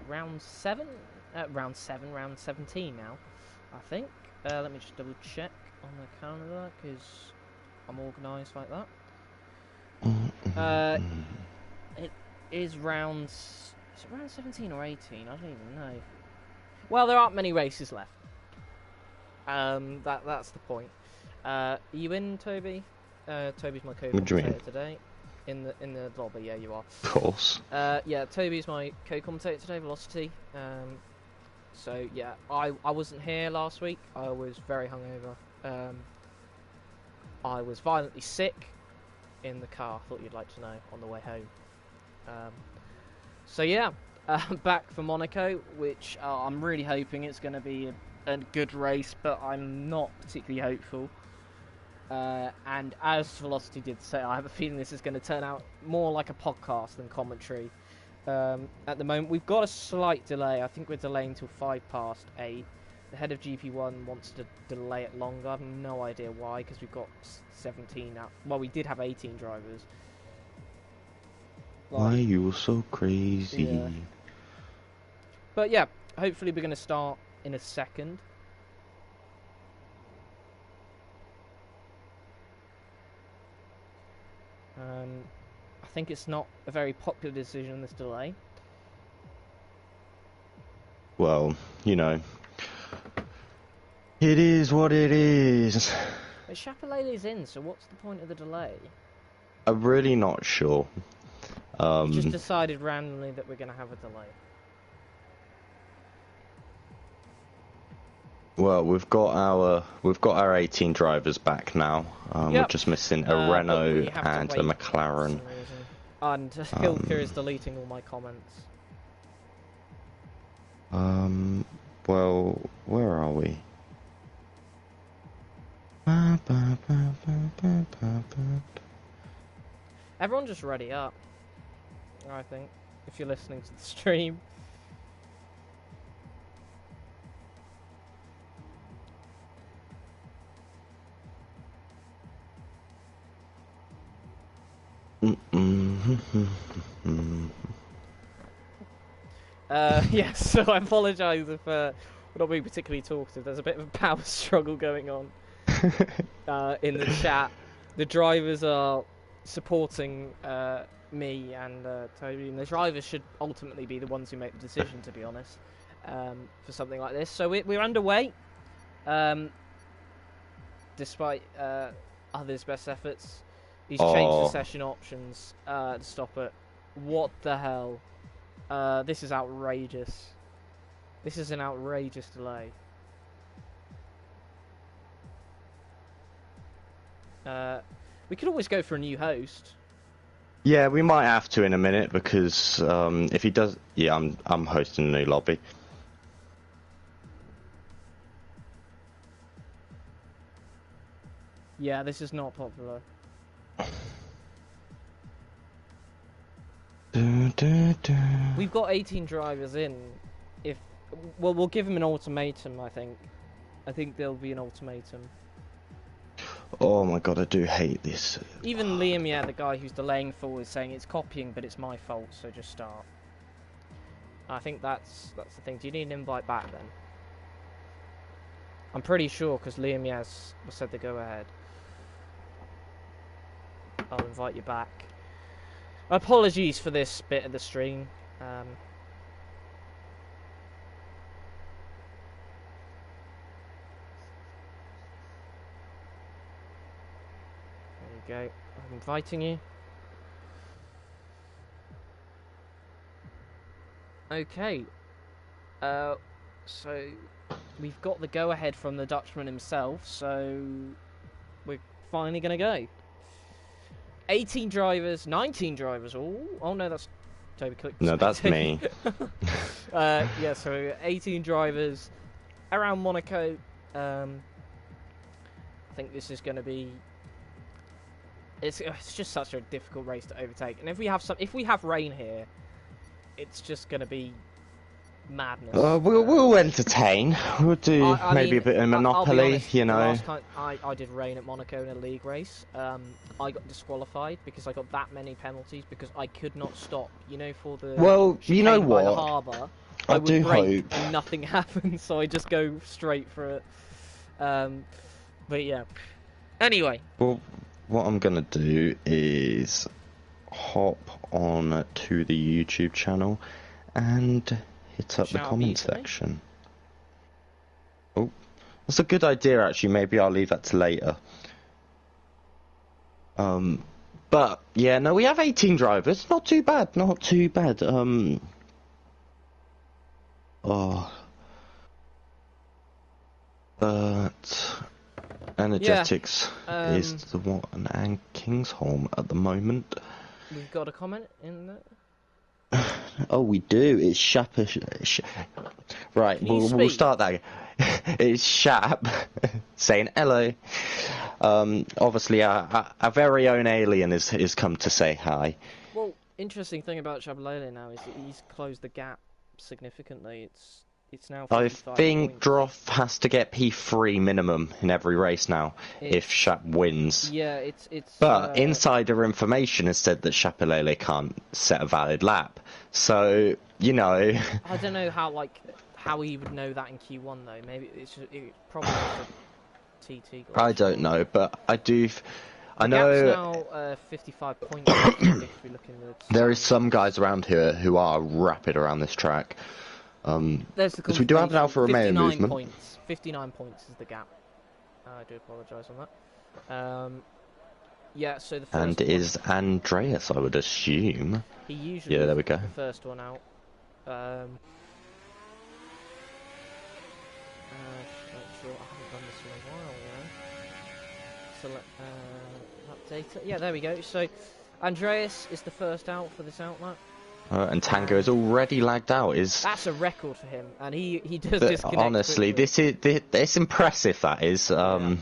round 7? Round 17 now, I think. Let me just double check on the calendar, because I'm organised like that. It is round... Is it round 17 or 18? I don't even know. Well, there aren't many races left. That's the point. Are you in, Toby? Toby's my co-commentator today. In the lobby, yeah, you are. Of course. Yeah, Toby's my co-commentator today, Velocity. So yeah, I wasn't here last week. I was very hungover. I was violently sick in the car. Thought you'd like to know on the way home. So yeah, back for Monaco, which I'm really hoping it's going to be a good race, but I'm not particularly hopeful. And as Velocity did say, I have a feeling this is going to turn out more like a podcast than commentary. At the moment, we've got a slight delay. I think we're delaying till 8:05. The head of GP1 wants to delay it longer. I have no idea why, because we've got 17 now. Well, we did have 18 drivers. Why are you so crazy? Yeah. But yeah, hopefully we're going to start in a second. I think it's not a very popular decision, this delay. Well, you know, it is what it is. But Chapelele's in, so what's the point of the delay? I'm really not sure. You just decided randomly that we're going to have a delay. Well, we've got our 18 drivers back now. Yep. We're just missing a Renault and a McLaren. And Hilker is deleting all my comments. Well, where are we? Everyone just ready up, I think, if you're listening to the stream. Yeah, so I apologise if we're not being particularly talkative. There's a bit of a power struggle going on in the chat. The drivers are supporting me and Toby, and the drivers should ultimately be the ones who make the decision, to be honest, for something like this. So we're underway, despite others' best efforts. He's changed the session options to stop it. What the hell? This is outrageous. This is an outrageous delay. We could always go for a new host. Yeah, we might have to in a minute, because if he does, yeah, I'm hosting a new lobby. Yeah, this is not popular. We've got 18 drivers in. We'll give him an ultimatum. I think there'll be an ultimatum. Oh my god, I do hate this. Even Liam, yeah, the guy who's delaying full, is saying it's copying, but it's my fault, so just start. I think that's the thing. Do you need an invite back then? I'm pretty sure, because Liam Yaz said to go ahead. I'll invite you back. Apologies for this bit of the stream. There you go. I'm inviting you. Okay. So we've got the go-ahead from the Dutchman himself, so we're finally going to go. 18 drivers, 19 drivers. Oh no, that's Toby clicked. No, that's me. Yeah, so 18 drivers around Monaco. I think this is going to be. It's just such a difficult race to overtake, and if we have rain here, it's just going to be madness. We'll entertain. We'll do maybe a bit of Monopoly, honest, you know. Last time I did rain at Monaco in a league race. I got disqualified because I got that many penalties because I could not stop. You know, for the well, you know chicane by the what? harbour. I would do brake hope. and nothing happens, so I just go straight for it. But yeah. Anyway. Well, what I'm gonna do is hop on to the YouTube channel and hit up the Shout comment easily. section. Oh, that's a good idea actually. Maybe I'll leave that to later. But yeah, no, we have 18 drivers. Not too bad. Not too bad. But energetics is the one and Kingsholm at the moment. We've got a comment in there. Oh, we do. It's Shap. Right, we'll start that. It's Shap saying hello. Obviously, our very own alien is come to say hi. Well, interesting thing about Chabalele now is that he's closed the gap significantly. It's now 55 I think points. Droth has to get P3 minimum in every race now if Shap wins. Yeah, it's. But insider information has said that Chapelele can't set a valid lap. So, you know. I don't know how he would know that in Q1 though. Maybe it's probably just a TT glitch. I don't know, but I do. I The know. gap's now 55 points. If we look in the there is some guys around here who are rapid around this track. There's the because we do have an Alfa Romeo movement. 59 points is the gap. I do apologise on that. Yeah, so the first and one, is Andreas, I would assume. he usually there we is go. the first one out. Just make sure I haven't done this in a while, you know. Update it. Yeah, there we go. So Andreas is the first out for this outlet. And Tango is already lagged out. That's a record for him, and he does disconnect. Honestly, quickly. it's impressive. That is. Yeah.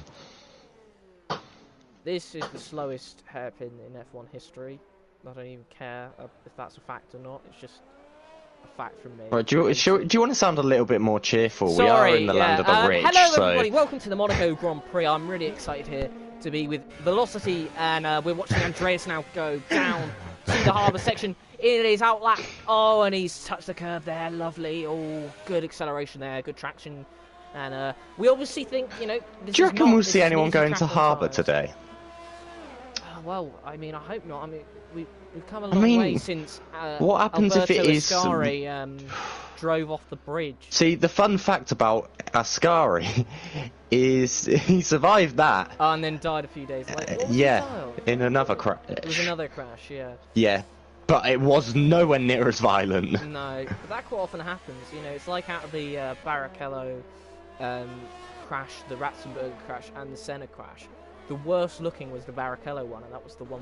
This is the slowest hairpin in F1 history. I don't even care if that's a fact or not. It's just a fact from me. Right, do you want to sound a little bit more cheerful? Sorry, we are in the land of the rich. Hello everybody, welcome to the Monaco Grand Prix. I'm really excited here to be with Velocity, and we're watching Andreas now go down to the harbour section in his outlap. Oh, and he's touched the curb there, lovely. Oh, good acceleration there, good traction. And we obviously think, you know... Do you reckon we'll see anyone going to harbour today? Well, I mean, I hope not. I mean, we've come a long way since what happens Alberto if it is Ascari drove off the bridge. See, the fun fact about Ascari is he survived that. Oh, and then died a few days later. Yeah, in another crash. It was another crash, yeah. Yeah, but it was nowhere near as violent. No, but that quite often happens. You know, it's like out of the Barrichello crash, the Ratzenberger crash, and the Senna crash. The worst looking was the Barrichello one, and that was the one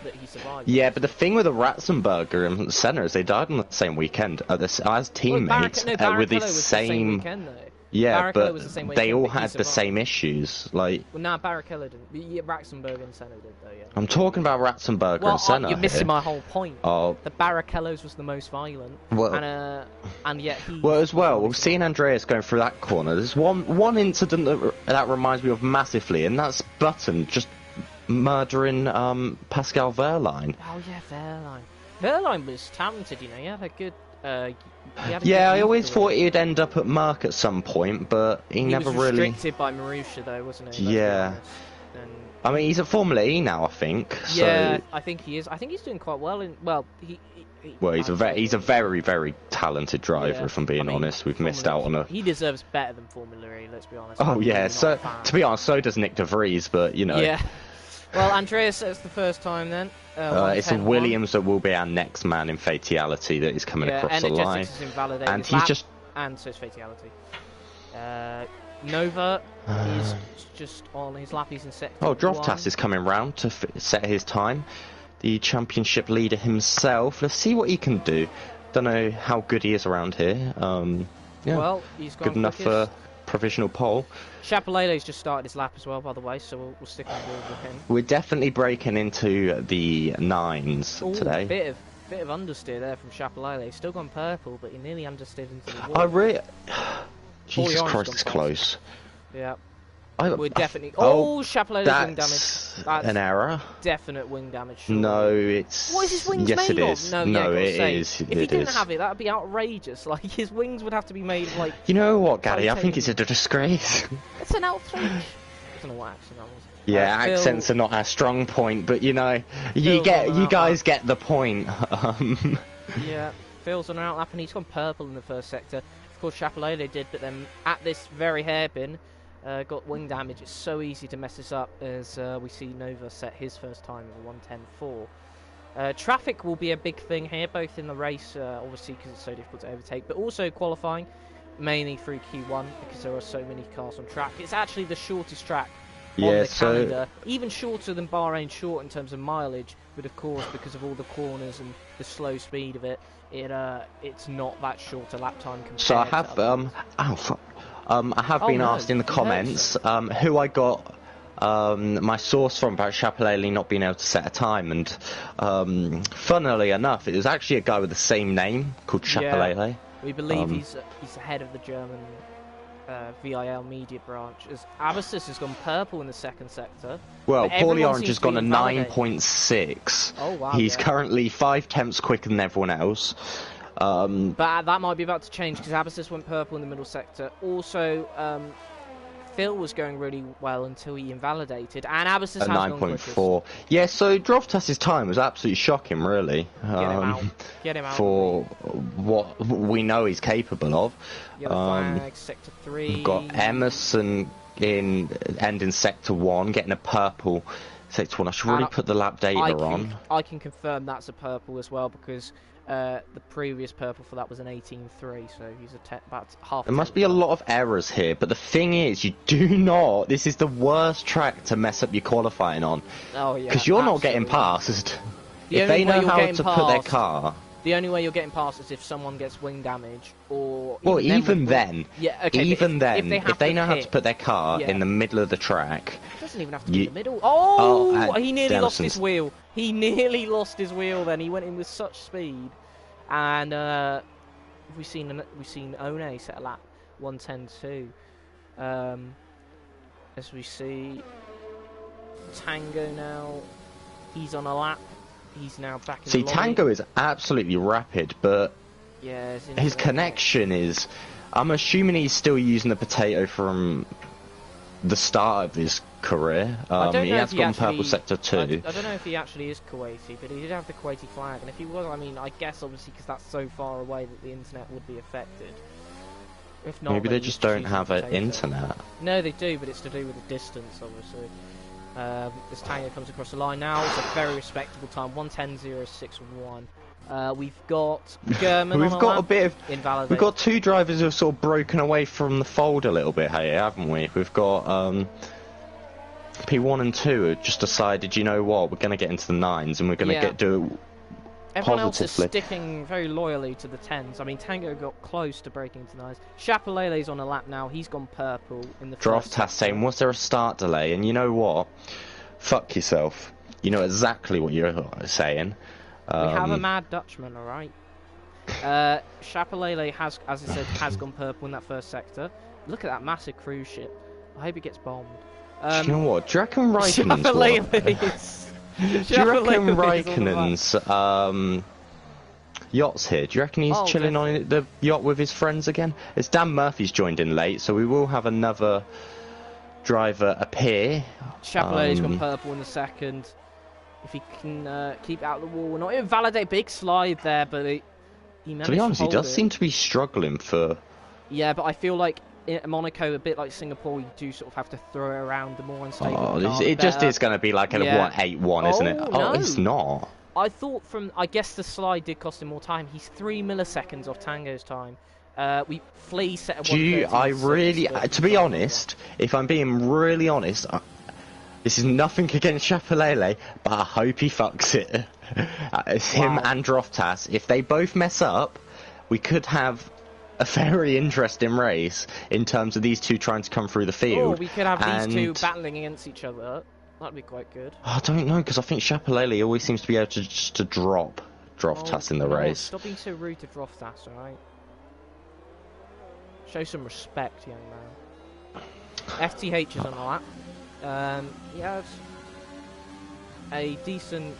that he survived. Yeah, but the thing with the Ratzenberger and Senna is they died on the same weekend as teammates with the same weekend, though. Yeah, Barrichello was the same but they all weekend, had the same issues. Like, well, no, Barrichello didn't. Yeah, Ratzenberger and Senna did, though. Yeah. I'm talking about Ratzenberger well, and Senna. You're missing here. my whole point. Oh, the Barrichello's was the most violent, well, and yet he. Well, as well, seeing Andreas going through that corner, there's one incident that reminds me of massively, and that's Button just murdering Pascal Wehrlein. Oh yeah, Wehrlein. Wehrlein was talented, you know. He had a good. Yeah, I always thought he'd end up at Merck at some point, but he never was really. Restricted by Marussia, though, wasn't he? Yeah. I mean, he's at Formula E now, I think. Yeah, so... I think he is. I think he's doing quite well. He's a very, very talented driver. Yeah. If I'm being honest, we've missed out on a. He deserves better than Formula E. Let's be honest. Oh yeah, so to be honest, so does Nick De Vries, but you know. Yeah. Well, Andreas, it's the first time then. It's a Williams that will be our next man in Fatality that is coming across the line. Is invalidated and he's just. And so it's Fatality. Nova is just on his lap. He's in sector. Oh, Droftas is coming round to set his time. The championship leader himself. Let's see what he can do. Don't know how good he is around here. Yeah. Well, he's gone good enough for provisional pole. Chapelele's just started his lap as well, by the way, so we'll stick on board with him. We're definitely breaking into the nines today. Bit of understeer there from Chapelele. He's still gone purple, but he nearly understeered into the wall. I really... Jesus Christ, it's close. Yeah. We're definitely... Oh, Chapellet's wing damage. That's That's an error. Definite wing damage. Surely. No, it's... What is his wings yes, made it of? is. No, no, yeah, it is. If he didn't have it, that would be outrageous. Like, his wings would have to be made of, like... You know what, Gaddy? I think it's a disgrace. It's an outrage. I don't know what accent that was. Yeah, accents are not our strong point, but you know, you guys get the point. Yeah, Phil's on an outlap and he's gone purple in the first sector. Of course, Chapellet did, but then at this very hairpin, got wing damage. It's so easy to mess this up as we see Nova set his first time of a 1:10.4. Traffic will be a big thing here, both in the race, obviously because it's so difficult to overtake, but also qualifying, mainly through Q1 because there are so many cars on track. It's actually the shortest track on the calendar, even shorter than Bahrain short in terms of mileage, but of course because of all the corners and the slow speed of it, it's not that short a lap time compared. So I have I have been asked in the comments who I got my source from about Chapellet not being able to set a time, and funnily enough, it was actually a guy with the same name called Chapellet. Yeah, we believe he's head of the German VIL media branch, as Abbasis has gone purple in the second sector. Well, Paulie Orange has gone a 9.6. Oh wow! He's currently 5 tenths quicker than everyone else. But that might be about to change because Abbasis went purple in the middle sector. Also, Phil was going really well until he invalidated, and Abbasis has 9.4. Yeah, so Droftas's time was absolutely shocking, really. Get him out. For what we know he's capable of. Yellow flag, sector 3. We've got Emerson in ending sector 1, getting a purple sector 1. I should really put the lap data on. I can confirm that's a purple as well because the previous purple for that was an 18.3, so he's about half. There must be a lot of errors here, but the thing is, you do not. This is the worst track to mess up your qualifying on. Oh yeah. Because you're not getting past. If they know how to put their car. The only way you're getting past is if someone gets wing damage, or well, even then. Yeah, okay. Even then, if they know how to put their car in the middle of the track. It doesn't even have to be in the middle. Oh, he nearly lost his wheel. He nearly lost his wheel. Then he went in with such speed, and we've seen One set a lap 1:10.2. As we see Tango now, he's on a lap. He's now back in the lobby. Tango is absolutely rapid, but yeah, his connection is... I'm assuming he's still using the potato from the start of his career. He has gone purple sector 2. I don't know if he actually is Kuwaiti, but he did have the Kuwaiti flag, and if he was, I mean, I guess obviously because that's so far away that the internet would be affected. If not, maybe they just don't have an internet. No, they do, but it's to do with the distance, obviously. This Tango comes across the line now. It's a very respectable time, 1:10.061. We've got German. We've got a bit of invalidate. We've got two drivers who have sort of broken away from the fold a little bit here, haven't we? We've got P1 and 2 have just decided, you know what, we're going to get into the 9s and we're going to do. Everyone else is sticking very loyally to the 10s. I mean, Tango got close to breaking into 9s. Chapellet's on a lap now. He's gone purple in the first. Droftas saying, was there a start delay? And you know what? Fuck yourself. You know exactly what you're saying. We have a mad Dutchman, alright? Chapellet has, as I said, has gone purple in that first sector. Look at that massive cruise ship. I hope it gets bombed. Do you know what? Do you reckon Raikkonen's Do you reckon Raikkonen's yacht's here? Do you reckon he's chilling on the yacht with his friends again? It's Dan Murphy's joined in late, so we will have another driver appear. Chapellet's gone purple in the second. If he can keep out the wall, not invalidate, big slide there, but he managed to be honest, he does seem to be struggling for. Yeah, but I feel like in Monaco, a bit like Singapore, you do sort of have to throw it around the more unstable. It just is going to be like a 1:8.1, isn't it? No. It's not. I thought I guess the slide did cost him more time. He's 3 milliseconds off Tango's time. Flea set a 1:30. To be honest, if I'm being really honest, this is nothing against Chapellet, but I hope he fucks it. It's him and Droftas. If they both mess up, we could have a very interesting race in terms of these two trying to come through the field. Oh, we could have these two battling against each other. That'd be quite good. I don't know, because I think Chapellet always seems to be able to just drop Droftas in the race. Stop being so rude to Droftas, alright? Show some respect, young man. FTH is on the lap. He has a decent,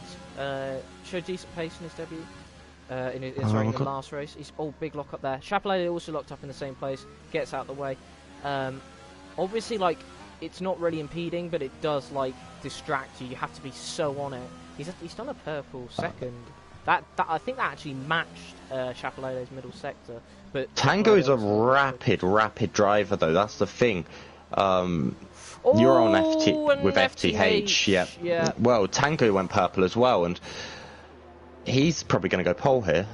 showed decent pace in his debut. In the last race. He's big lock up there. Chapelele also locked up in the same place. Gets out of the way. Obviously, like, it's not really impeding, but it does like distract you. You have to be so on it. He's done a purple second. That I think that actually matched Chapelele's middle sector. But Tango is a rapid driver, though. That's the thing. You're on with FTH. Yeah. Well, Tango went purple as well, and he's probably going to go pole here.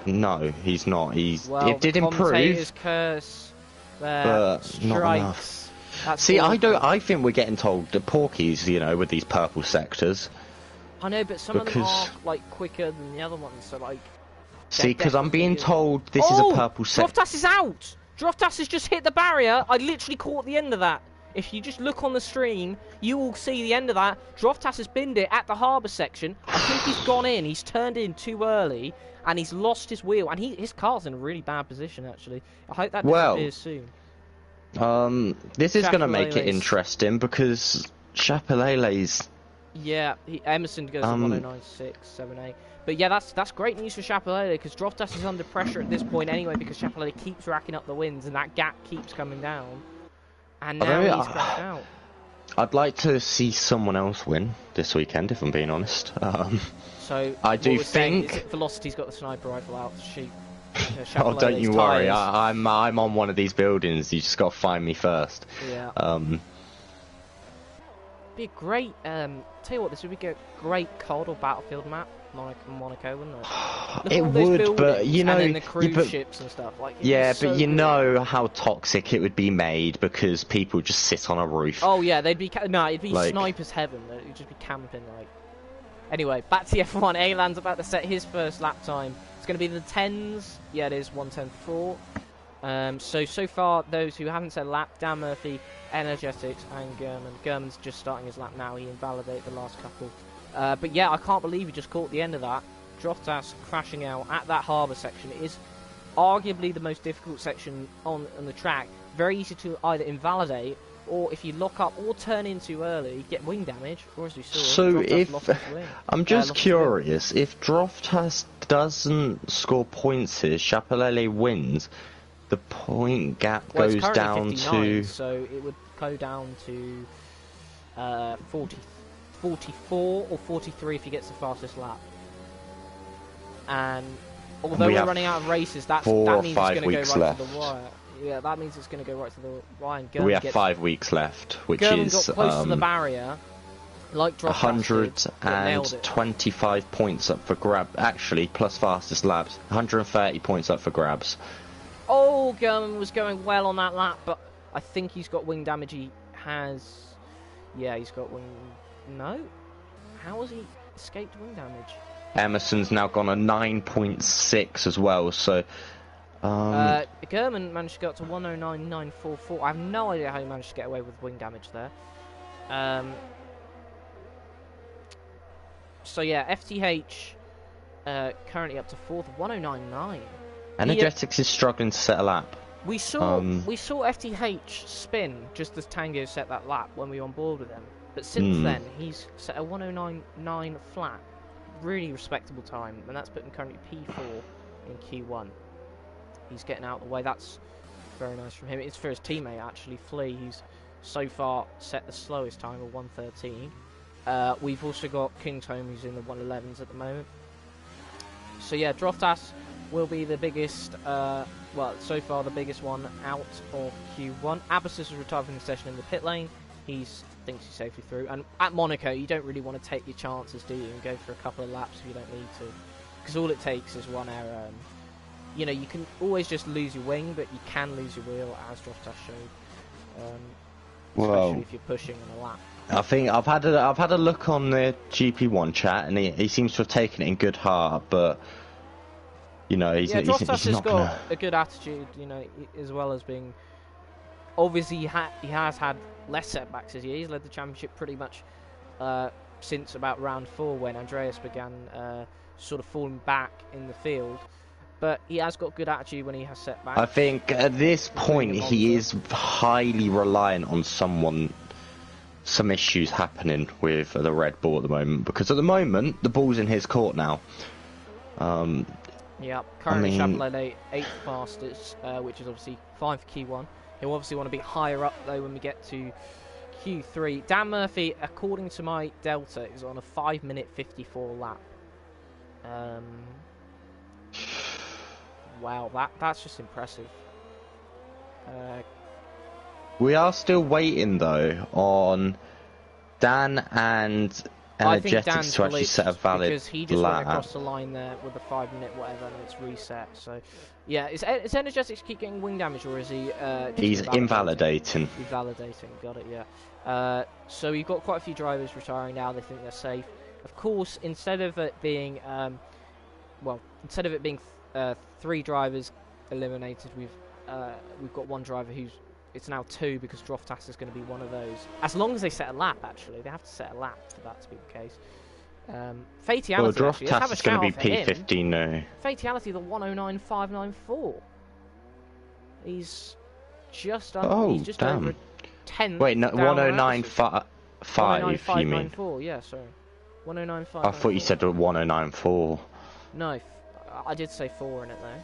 No, he's not. It did improve. Curse there, but not enough. See, awful. I think we're getting told the porkies, with these purple sectors. I know, but some of them are like quicker than the other ones. So like. See, because I'm being told this is a purple sector. Droftas is out. Droftas has just hit the barrier. I literally caught the end of that. If you just look on the stream, you will see the end of that. Droftas has binned it at the harbour section. I think he's gone in. He's turned in too early, and he's lost his wheel. And his car's in a really bad position, actually. I hope that disappears soon. This is going to make it interesting because Chapelele's... Yeah, Emerson goes to 109.678. But yeah, that's great news for Chapelele because Droftas is under pressure at this point anyway because Chapelele keeps racking up the wins and that gap keeps coming down. And now he's crashed out. I'd like to see someone else win this weekend, if I'm being honest. So I do think Velocity's got the sniper rifle out to shoot. Oh, don't you worry. I'm on one of these buildings. You just got to find me first. Yeah. Be a great. Tell you what, this would be a great cold or battlefield map. Monaco, wouldn't it? It would, but and then the cruise ships and stuff. Like, but you know how toxic it would be made because people just sit on a roof. Oh yeah, it'd be snipers heaven. It'd just be camping. Like, anyway, back to F1. Elan's about to set his first lap time. It's going to be the 10s. Yeah, it is 1:10.4. So far, those who haven't set a lap: Dan Murphy, Energetics, and German. German's just starting his lap now. He invalidated the last couple. But yeah, I can't believe he just caught the end of that. Droftas crashing out at that harbour section. It is arguably the most difficult section on the track. Very easy to either invalidate, or if you lock up or turn in too early, get wing damage, or as we saw, so I'm just curious, if Droftas doesn't score points here, Chapelele wins, the point gap goes down 59, to... So it would go down to 44 or 43 if he gets the fastest lap. And although we're running out of races, that means it's going to go right to the wire. Yeah, that means it's going to go right to the wire. And we have 5 weeks left, which German is got close to the barrier, like 125 points up for grab. Actually, plus fastest laps, 130 points up for grabs. Oh, German was going well on that lap, but I think he's got wing damage. He has, yeah, he's got wing. No, how has he escaped wing damage? Emerson's now gone a 9.6 as well, so... German managed to get up to 109.944. I have no idea how he managed to get away with wing damage there. So yeah, FTH currently up to 4th, 109.9. Energetics is struggling to set a lap. We saw FTH spin just as Tango set that lap when we were on board with him. But since then, he's set a 109.9 flat. Really respectable time, and that's put him currently P4 in Q1. He's getting out of the way. That's very nice from him. It's for his teammate, actually, Flea, who's so far set the slowest time of 1:13. We've also got King's Home, who's in the 1:11s at the moment. So yeah, Droftas will be the biggest, well, so far the biggest one out of Q1. Abbasis is retired from the session in the pit lane. He's thinks he's safely through. And at Monaco, you don't really want to take your chances, do you? And go for a couple of laps if you don't need to. Because all it takes is one error. And, you know, you can always just lose your wing, but you can lose your wheel, as Droftas showed. Especially if you're pushing on a lap. I think I've had a look on the GP1 chat, and he seems to have taken it in good heart, but you know, he's not got a good attitude, you know, as well as being. Obviously, he has had less setbacks this year. He's led the championship pretty much since about round 4 when Andreas began sort of falling back in the field. but he has got good attitude when he has setbacks. I think at this point he is highly reliant on some issues happening with the Red Bull at the moment, because at the moment the ball's in his court now. Yeah, currently Chapelele 8th fastest, which is obviously fine for Q1. He'll obviously want to be higher up though when we get to Q3. Dan Murphy, according to my Delta, is on a 5-minute 54 lap. Wow, that's just impressive. We are still waiting though on Dan and Energetics to actually set a valid because he just lap. went across the line there with a 5-minute whatever and it's reset. So yeah, is Energetics keep getting wing damage, or is he he's invalidating. Invalidating, got it, yeah. So you've got quite a few drivers retiring now. They think they're safe. Of course, instead of it being 3 drivers eliminated, we've got 1 driver who's, it's now 2, because Droftas is going to be one of those. As long as they set a lap, actually. They have to set a lap for that to be the case. Fatality, well, actually. Let's have a Droftas is going to be shout-out for P15 him. now. Fatality, the 109.594. He's just under, Oh, he's just damn. over 10. Wait, no, 109.5 you mean? 109.594, yeah, sorry. 109.5. I thought you said 109.4. No, I did say 4 in it though.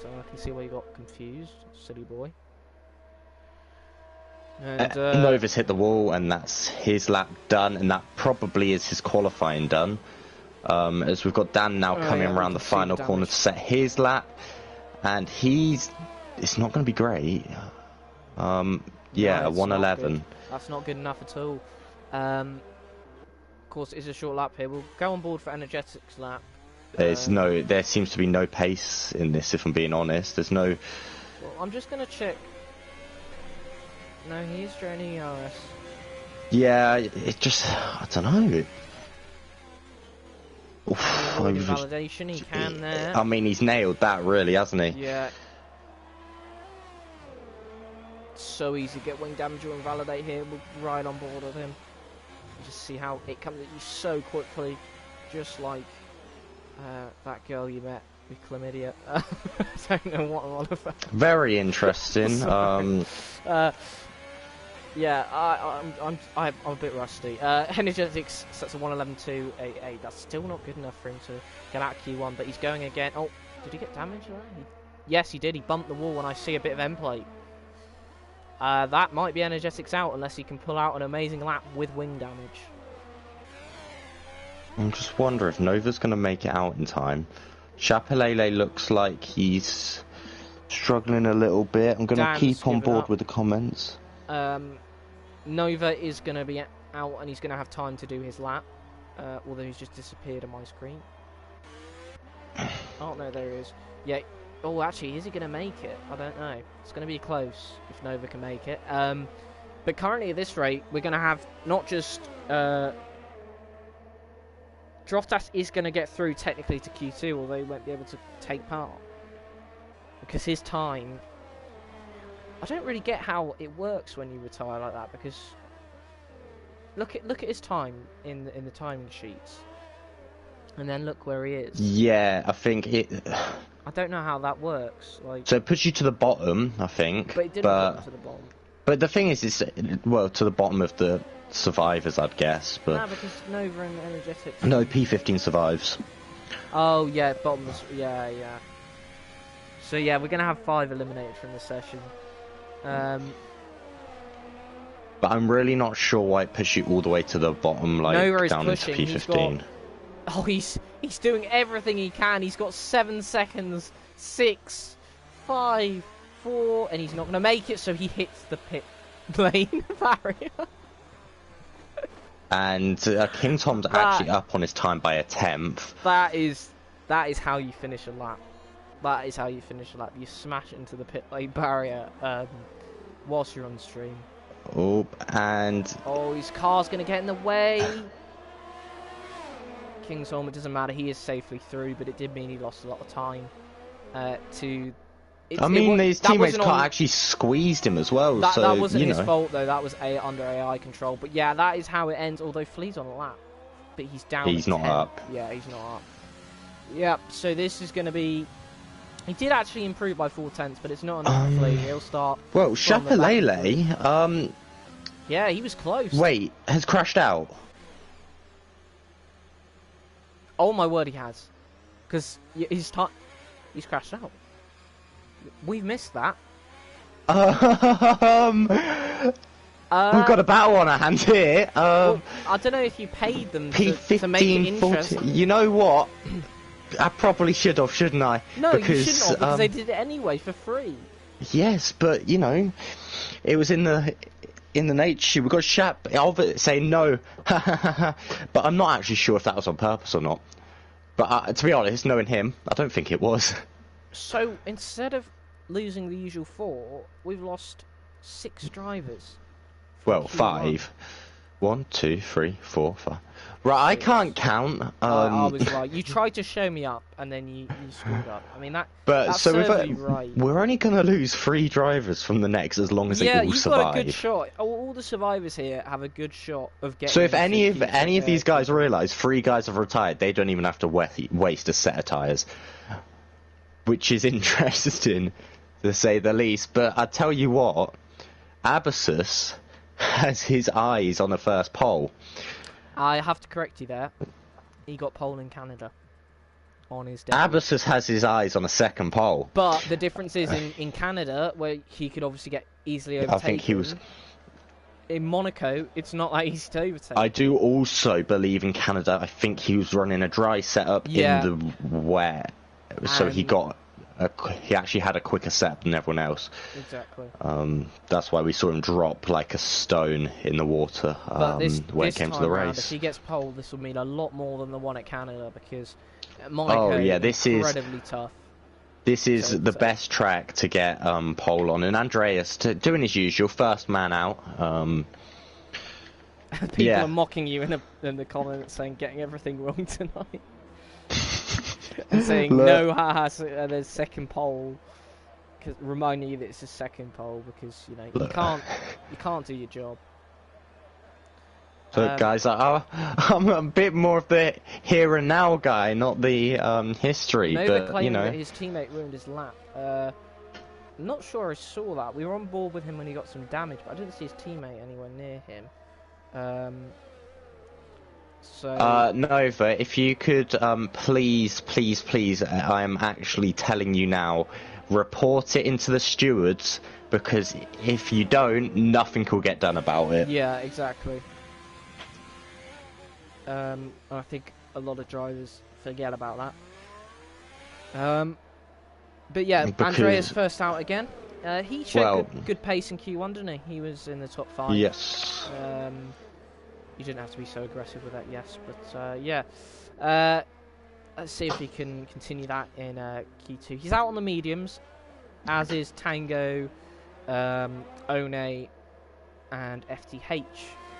So I can see why you got confused, silly boy. And, Nova's hit the wall, and that's his lap done, and that probably is his qualifying done. As we've got Dan now coming around the final corner to set his lap, and it's not going to be great. Yeah, no, 111. That's not good enough at all. Of course, it's a short lap here. We'll go on board for Energetics lap. There seems to be no pace in this, if I'm being honest. There's no... Well, I'm just going to check. No, he is draining ERS. Yeah, it just... I don't know. Validation, he can there. I mean, he's nailed that, really, hasn't he? Yeah. So easy to get wing damage or invalidate here. We'll ride on board with him. Just see how it comes at you so quickly. Just like that girl you met with chlamydia. I don't know what I'm on about. Very interesting. Yeah, I'm a bit rusty. Energetics sets a 111.288. That's still not good enough for him to get out of Q1, but he's going again. Oh, did he get damage there? Yes, he did. He bumped the wall, and I see a bit of end plate. That might be Energetics out unless he can pull out an amazing lap with wing damage. I'm just wondering if Nova's going to make it out in time. Chapelele looks like he's struggling a little bit. I'm going to keep on board with the comments. Nova is going to be out and he's going to have time to do his lap, although he's just disappeared on my screen. Oh no, there he is. Yeah. Oh, actually, is he going to make it? I don't know. It's going to be close if Nova can make it. But currently at this rate, we're going to have not just... Droftas is going to get through technically to Q2, although he won't be able to take part. Because his time... I don't really get how it works when you retire like that, because... Look at his time in the timing sheets. And then look where he is. Yeah, I think it... I don't know how that works. Like, so it puts you to the bottom, I think. But it didn't put him to the bottom. But the thing is, well, to the bottom of the survivors, I'd guess. But no, because Nova and Energetics. No, P15 survives. Oh yeah, bottom. Yeah. So yeah, we're gonna have 5 eliminated from the session. But I'm really not sure why it pushes you all the way to the bottom, like down into P15. He's doing everything he can. He's got 7 seconds. 6, 5, 4, and he's not going to make it, so he hits the pit lane barrier. And King Tom's actually up on his time by a 10th. That is how you finish a lap. That is how you finish a lap. You smash into the pit lane barrier whilst you're on stream. Oh, and... Oh, his car's going to get in the way. King's home, it doesn't matter, he is safely through, but it did mean he lost a lot of time his teammates actually squeezed him as well. That wasn't his fault though, that was under AI control. But yeah, that is how it ends, although Flea's on a lap. But he's down. He's not 10. up. Yeah, he's not up. Yep, so this is going to be He did actually improve by 4/10, but it's not enough. Hopefully, he'll start. Well, Chapelele, yeah, he was close. Wait, has crashed out. Oh my word, he has. Because he's crashed out. We've missed that. We've got a battle on our hands here. Well, I don't know if you paid them to make it interesting. You know what? I probably should have, shouldn't I? No, you shouldn't have, because they did it anyway for free. Yes, but you know, it was in the nature. We got Shap saying no, but I'm not actually sure if that was on purpose or not. But to be honest, knowing him, I don't think it was. So instead of losing the usual 4, we've lost 6 drivers. Well, 5. 1, 2, 3, 4, 5. Right, I can't count. I was right. You tried to show me up, and then you screwed up. I mean that. But that's so right. we're only going to lose 3 drivers from the next, as long as they all survive. Yeah, you've got a good shot. All the survivors here have a good shot of getting. So if any of these guys realise 3 guys have retired, they don't even have to waste a set of tyres, which is interesting to say the least. But I tell you what, Abbasus has his eyes on the first pole. I have to correct you there. He got pole in Canada on his debut. Abbasus has his eyes on a second pole. But the difference is in Canada, where he could obviously get easily overtaken. I think he was. In Monaco, it's not that easy to overtake. I do also believe in Canada. I think he was running a dry setup in the wet, so he actually had a quicker setup than everyone else. Exactly. That's why we saw him drop like a stone in the water when it came to the race. If he gets pole, this will mean a lot more than the one at Canada, because at Monaco, this is incredibly tough. This is the best track to get pole on, and Andreas doing his usual, first man out. People are mocking you in the comments, saying getting everything wrong tonight. And saying no, haha, there's second pole. Reminding you that it's a second pole, because you can't do your job. So guys, I'm a bit more of the here and now guy, not the history. Nova claiming that his teammate ruined his lap. Not sure I saw that. We were on board with him when he got some damage, but I didn't see his teammate anywhere near him. Nova, if you could please, I am actually telling you now, report it into the stewards, because if you don't, nothing will get done about it. Yeah, exactly. I think a lot of drivers forget about that. But yeah, Andreas first out again. He showed good pace in Q1, didn't he? He was in the top 5. Yes. You didn't have to be so aggressive with that, yes. But yeah, let's see if he can continue that in Q2. He's out on the mediums, as is Tango, One, and FTH,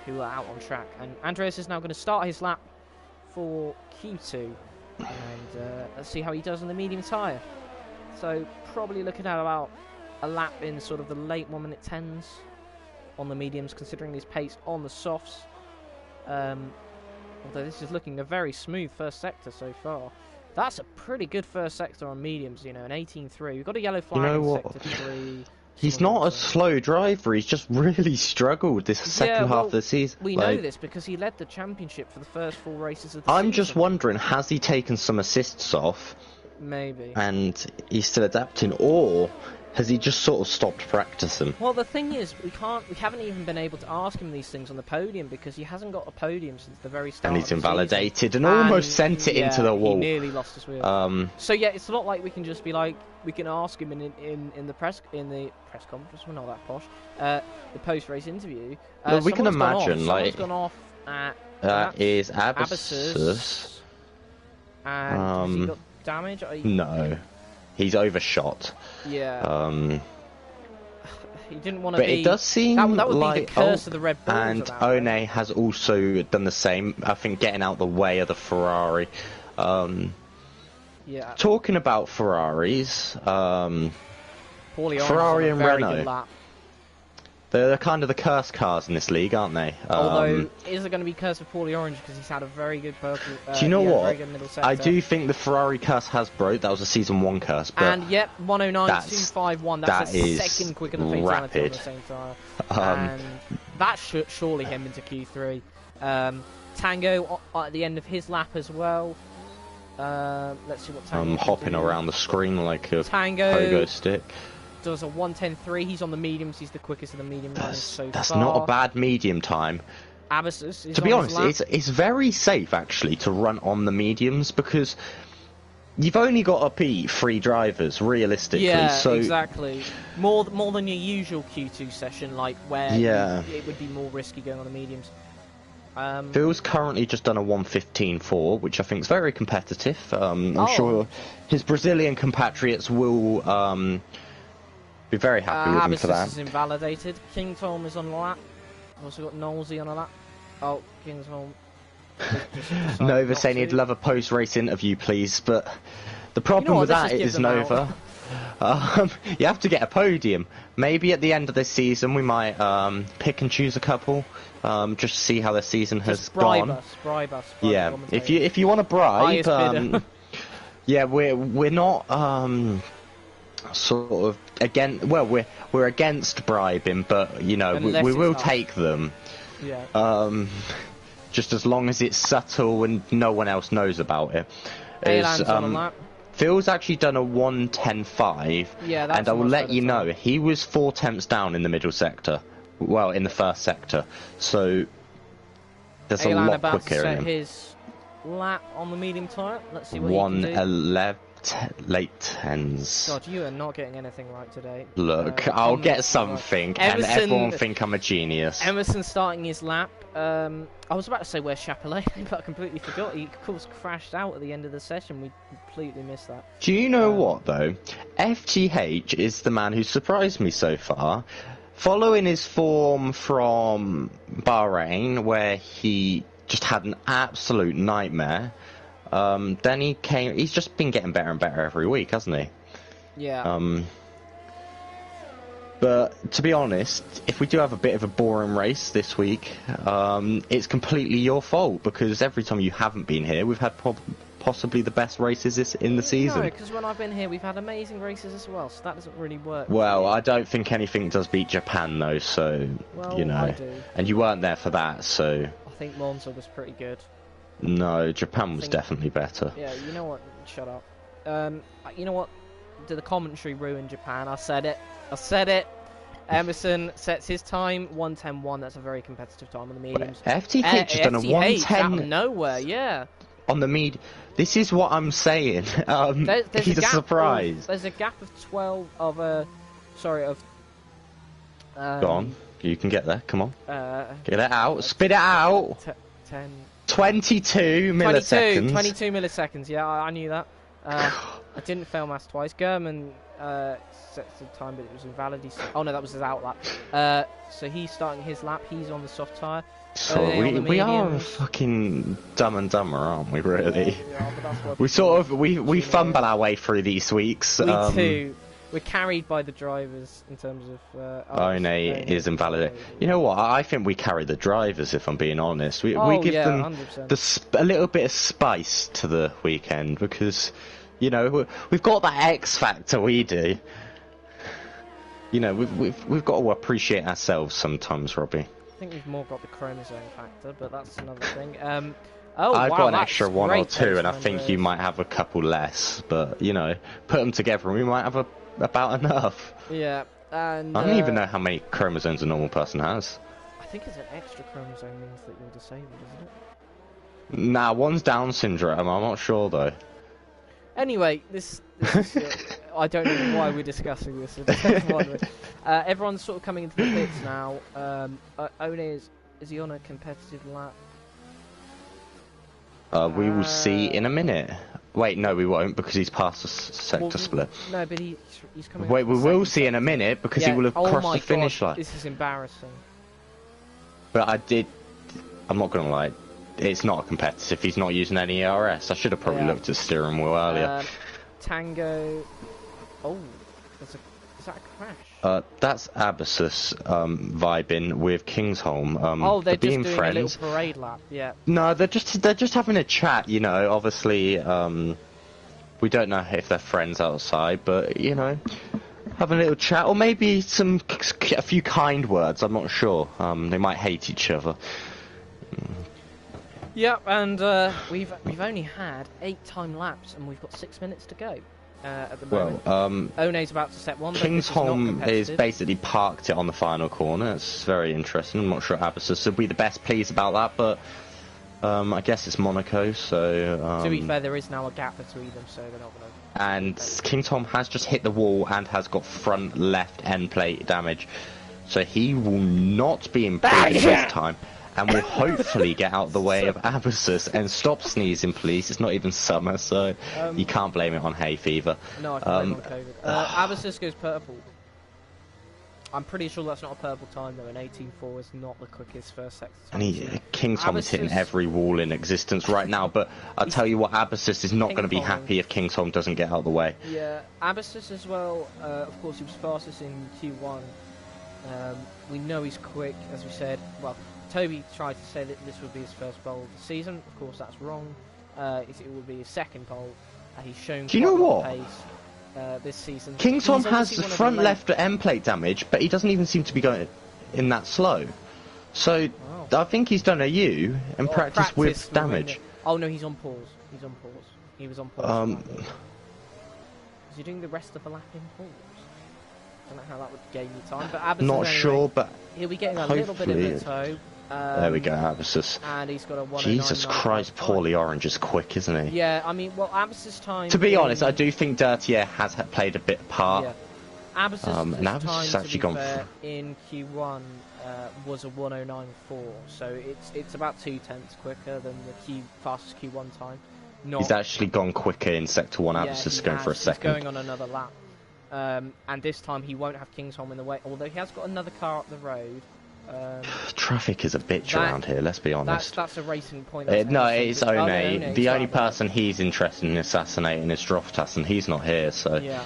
who are out on track. And Andreas is now going to start his lap for Q2, and let's see how he does on the medium tyre. So probably looking at about a lap in sort of the late 1 minute 10s on the mediums, considering his pace on the softs. Although this is looking a very smooth first sector so far. That's a pretty good first sector on mediums, an 18.3. We've got a yellow flag in sector 3. He's not a slow driver, he's just really struggled this second half of the season. We know this because he led the championship for the first 4 races of the season. I'm just wondering, has he taken some assists off? Maybe. And he's still adapting, or has he just sort of stopped practicing? Well, the thing is, we haven't even been able to ask him these things on the podium, because he hasn't got a podium since the very start. And he's invalidated and almost sent it into the wall. He nearly lost his wheel. So yeah, it's not like we can just be like, we can ask him in the press conference. We're not that posh. The post race interview. Well, we can imagine someone's gone off at that is Abbasus. And has he got damage? No. He's overshot. Yeah. He didn't want to be. But it does seem that would like be the curse of the Red Bulls. And One has also done the same. I think getting out the way of the Ferrari. Yeah. Talking about Ferraris, Ferrari and Renault. They're kind of the cursed cars in this league, aren't they? Although, is it going to be cursed with Paulie Orange because he's had a very good purple? Do you know what? Very good middle sector. I do think the Ferrari curse has broke. That was a season 1 curse. But and yep, 109.251. That's the second quicker than Fatality on the same tyre. And that should surely him into Q3. Tango at the end of his lap as well. Let's see what Tango. I'm hopping around the screen like a Tango pogo stick. Does a 1:10.3. He's on the mediums. He's the quickest of the medium runners so That's far. not a bad medium time. Abbasus is to be honest, it's very safe actually to run on the mediums because you've only got to beat 3 drivers realistically. Yeah, so exactly. More than your usual Q2 session, like where it would be more risky going on the mediums. Phil's currently just done a 1:15.4, which I think is very competitive. I'm sure his Brazilian compatriots will be very happy with him for that. Is invalidated. King Tom is on a lap. Also got Knowlesy on a lap. Oh, King's home. Nova saying he'd love a post-race interview, please, but the problem with that is Nova. You have to get a podium. Maybe at the end of this season we might pick and choose a couple, just see how the season has gone. Bribe us. Yeah, if you want to bribe, yeah, we're not sort of against. Well, we're against bribing, but you know we will take them. Yeah. Just as long as it's subtle and no one else knows about it. Phil's actually done a 1:10.5, and I will let you know, he was 4 tenths down in the middle sector. Well, in the first sector. So, there's a lot quicker in him. His lap on the medium tyre. Let's see what he can do. 1:11, late 10s. God, you are not getting anything right today. Look, I'll get something, and everyone think I'm a genius. Emerson starting his lap. I was about to say where's Chapelet, but I completely forgot. He, of course, crashed out at the end of the session. We completely missed that. Do you know what, though? FGH is the man who surprised me so far. Following his form from Bahrain, where he just had an absolute nightmare, then he's just been getting better and better every week, hasn't he? Yeah. But to be honest, if we do have a bit of a boring race this week, it's completely your fault, because every time you haven't been here, we've had possibly the best races in the season. No, because when I've been here, we've had amazing races as well, so that doesn't really work. Well, I don't think anything does beat Japan, though, so, you know. I do. And you weren't there for that, so... I think Monza was pretty good. No, Japan was definitely better. Yeah, you know what? Shut up. You know what? Did the commentary ruin Japan? I said it. Emerson sets his time 1:10.1. That's a very competitive time on the mediums. FTH has done a 1:10 out of nowhere. Yeah. On the med. This is what I'm saying. There's he's a surprise. There's a gap of 12 of Go on. You can get there. Come on. Get it out. Spit it out. 10. 22 milliseconds. 22 milliseconds. Yeah, I knew that. I didn't fail maths twice. German sets the time, but it was invalid. Oh no, that was his out lap. So he's starting his lap. He's on the soft tyre. So we are fucking Dumb and Dumber, aren't we? Really. Yeah, but that's what we sort of we fumble our way through these weeks. We too. We're carried by the drivers in terms of. One is invalidated. You know what? I think we carry the drivers. If I'm being honest, we give them 100%. A little bit of spice to the weekend because, you know, we've got that X factor. We do. You know, we've got to appreciate ourselves sometimes, Robbie. I think we've more got the chromosome factor, but that's another thing. I've got an extra 1 or 2, and I think you might have a couple less. But you know, put them together, and we might have about enough. Yeah, and I don't even know how many chromosomes a normal person has. I think it's an extra chromosome means that you're disabled, isn't it? Nah, one's Down syndrome. I'm not sure though. Anyway, this is, I don't know why we're discussing this. Everyone's sort of coming into the pits now. One is he on a competitive lap? We will see in a minute. Wait, no, we won't because he's past the sector split. No, but he's coming. Wait, we will see in a minute because he will have crossed the finish line. This is embarrassing. But I'm not gonna lie. It's not competitive. He's not using any ERS. I should have probably looked at steering wheel earlier. Tango. Oh, there's Is that a crash? That's Abyssus vibing with Kingsholm. Oh, they're being just doing friends. a little parade lap. Yeah. No, they're just having a chat. You know, obviously, we don't know if they're friends outside, but you know, having a little chat, or maybe a few kind words. I'm not sure. They might hate each other. Yep, and we've only had 8 time laps, and we've got 6 minutes to go at the moment. Well, One's about to set one. Kingsholm is basically parked it on the final corner. It's very interesting. I'm not sure Abyssus would be the best pleased about that, but I guess it's Monaco, so... to be fair, there is now a gap between them, so they're not going to... And Kingsholm has just hit the wall and has got front left end plate damage, so he will not be improved this time. And will hopefully get out the way of Abyssus and stop sneezing, please. It's not even summer, so you can't blame it on hay fever. No, I can blame it on COVID. Abyssus goes purple. I'm pretty sure that's not a purple time, though. An 18.4 is not the quickest first sector time. And Kingsholm is hitting every wall in existence right now, but I'll tell you what, Abyssus is not going to be happy if Kingsholm doesn't get out of the way. Yeah, Abyssus as well, of course, he was fastest in Q1. We know he's quick, as we said. Well, Toby tried to say that this would be his first pole of the season. Of course, that's wrong. It would be his second pole. He's shown Do you know what? Pace this season. Kingsholm has the front left end plate damage, but he doesn't even seem to be going in that slow. So I think he's done a U and practice with damage. Oh no, he's on pause. He's on pause. He was on pause. Is he doing the rest of the lap in pause? I don't know how that would gain you time, but Abyssus not sure, but he'll be getting a little bit of a toe. There we go, Abyssus. And he's got a 1:09.95. Jesus Christ, Paulie Orange is quick, isn't he? Yeah, I mean, well, Abyssus time... To be honest, I do think Dirtier has played a bit part. Yeah. Abyssus Abyssus actually gone in Q1 was a 1:09.4, so it's about 2/10 quicker than the fastest Q1 time. He's actually gone quicker in Sector 1, Abyssus going for a second. He's going on another lap. And this time he won't have Kingsholm in the way, although he has got another car up the road. Traffic is a bitch around here, let's be honest. That's a racing point. No, it's One. The only person he's interested in assassinating is Droftas, and he's not here, so... Yeah.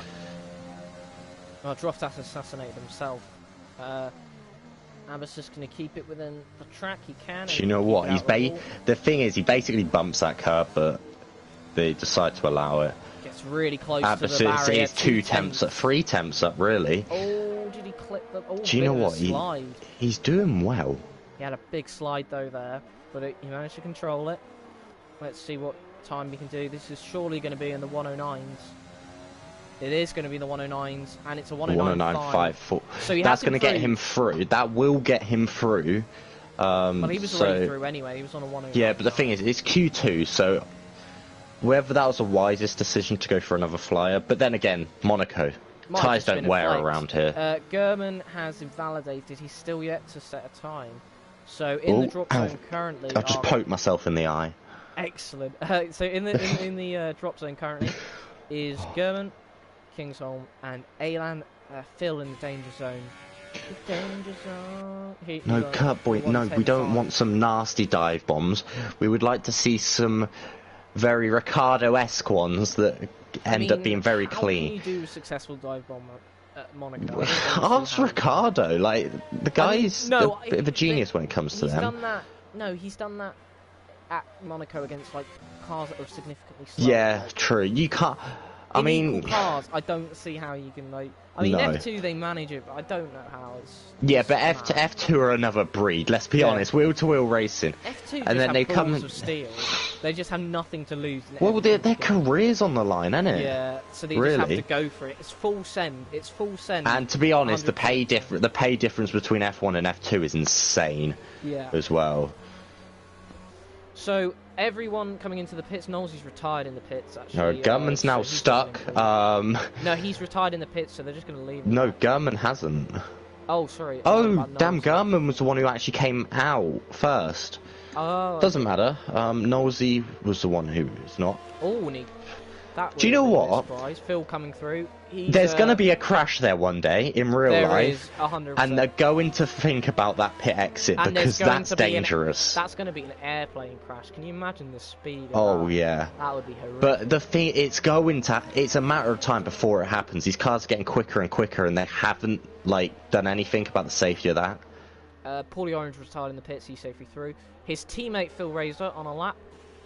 Well, Droftas assassinated himself. Abyssus going to keep it within the track, he can. Do you know what? The thing is, he basically bumps that curb, but they decide to allow it. Gets really close to the barrier. Abyssus is 3 temps up, really. Oh, did he clip the... Oh, do you know what? He's doing well. He had a big slide, though, there, but he managed to control it. Let's see what time he can do. This is surely going to be in the 109s. It is going to be in the 109s, and it's a 109.5. So that's going to get him through. That will get him through. Well, he was already through anyway. He was on a 109. Yeah, but the thing is, it's Q2, so whether that was the wisest decision to go for another flyer. But then again, Monaco. Tyres don't wear around here. German has invalidated. He's still yet to set a time. So in the drop zone currently... I've just poked myself in the eye. Excellent. So in the drop zone currently is German, Kingsholm, and Alan Phil in the danger zone. The danger zone. No, Kurt Boy, no, we don't want some nasty dive bombs. We would like to see some very Ricardo-esque ones that end up being very clean. How can you do a successful dive bomb at Monaco? Ask Ricardo. Like, the guy's a bit of a genius when it comes to them. He's done that at Monaco against like cars that are significantly slower. Yeah, true. You can't. I mean, cars. I don't see how you can like. I mean, F2 they manage it, but I don't know how it's. Yeah, but F2 are another breed. Let's be honest, wheel-to-wheel racing. F2 and then they come of steel. They just have nothing to lose. Well, their career's on the line, isn't it? Yeah, so they just have to go for it. It's full send. It's full send. And to be honest, the pay difference between F1 and F2 is insane. Yeah. As well. So everyone coming into the pits, Knowles' retired in the pits actually. No, Gurman's now stuck. No, he's retired in the pits, so they're just going to leave him. No, Gurman hasn't. Oh, sorry. Oh, damn, Gurman was the one who actually came out first. Oh. Doesn't matter. Knowlesy was the one who is not. Oh, and That Do you know what? Surprise. Phil coming through. There's going to be a crash there one day in real life. There is, 100%. And they're going to think about that pit exit because that's dangerous. That's going to be an airplane crash. Can you imagine the speed of that? Yeah. That would be horrific. But the thing, it's a matter of time before it happens. These cars are getting quicker and quicker, and they haven't, done anything about the safety of that. Paulie Orange retired in the pits. He's safely through. His teammate Phil Razor on a lap.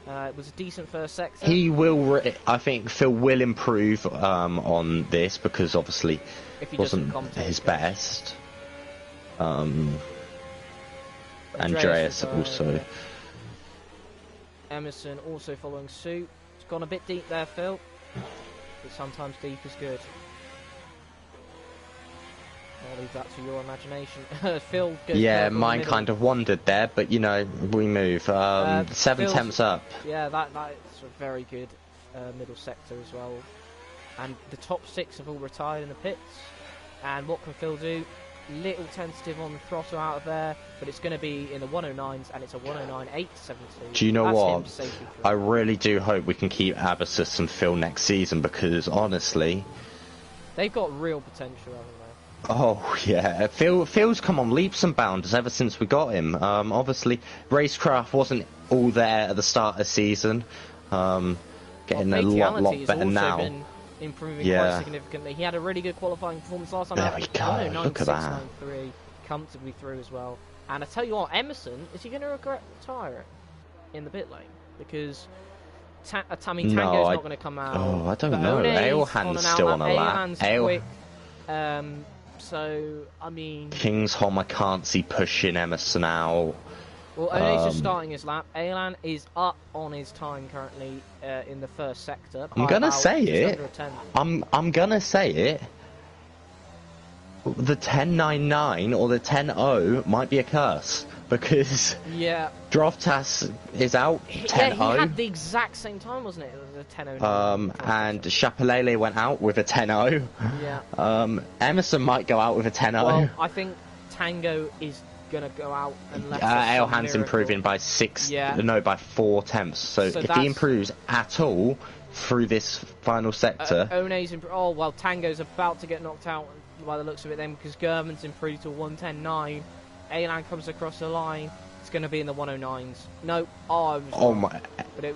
It was a decent first sector. I think Phil will improve on this because obviously it wasn't his best. Andreas also. Emerson also following suit. It's gone a bit deep there, Phil. But sometimes deep is good. I'll leave that to your imagination. Phil goes mine kind of wandered there, but we move. 7 temps up. Yeah, that's a very good middle sector as well. And the top 6 have all retired in the pits. And what can Phil do? Little tentative on the throttle out of there, but it's going to be in the 109s, and it's a 109.872. Do you know what? I really do hope we can keep Abbasus and Phil next season because honestly, they've got real potential, haven't they? Oh yeah, Phil's come on leaps and bounds ever since we got him. Obviously, racecraft wasn't all there at the start of the season. Getting a lot better now. Been improving quite significantly. He had a really good qualifying performance last time. There we go. Look at that. Comfortably through as well. And I tell you what, Emerson, is he going to regret retiring in the pit lane? Because Tango's not going to come out. Oh, I don't know. Ailhan's still on a lap. Quick. So, I mean... Kingsholm, I can't see pushing Emerson out. Well, One's just starting his lap. Ailan is up on his time currently in the first sector. I'm going to say it. I'm going to say it. The 10.99 or the 10.0 might be a curse. Because Droftas is out 10.0. Yeah, he had the exact same time, wasn't it? It was a 10.09. And Chapelele went out with a 10.0. Yeah. Emerson might go out with a 10.0. Well, I think Tango is going to go out unless Ailhan's improving by 4 temps. So if he improves at all through this final sector... Tango's about to get knocked out by the looks of it then because German's improved to 110.9. Ailan comes across the line. It's going to be in the 109s. No,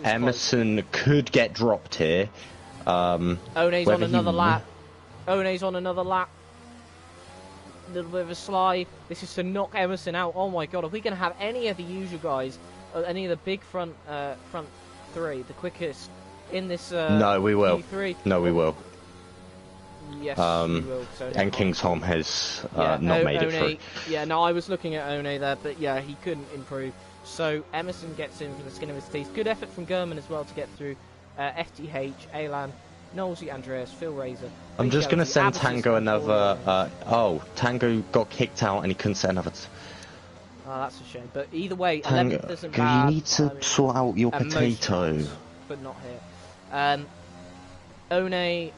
Emerson could get dropped here. One's on another lap. One's on another lap. A little bit of a slide. This is to knock Emerson out. Oh my god, are we going to have any of the usual guys, any of the big front 3, the quickest in this No, we will. Q3? No, we will. Yes, we will. So and Kingsholm has not made it through. Yeah, no, I was looking at One there, but yeah, he couldn't improve. So Emerson gets in for the skin of his teeth. Good effort from German as well to get through. FTH, Ailan, Knowlesy, Andreas, Phil Razor. I'm just going to send Tango another... Tango got kicked out and he couldn't send another... Oh, that's a shame. But either way, Tango, 11th isn't bad. You need to sort out your potato. But not here. One,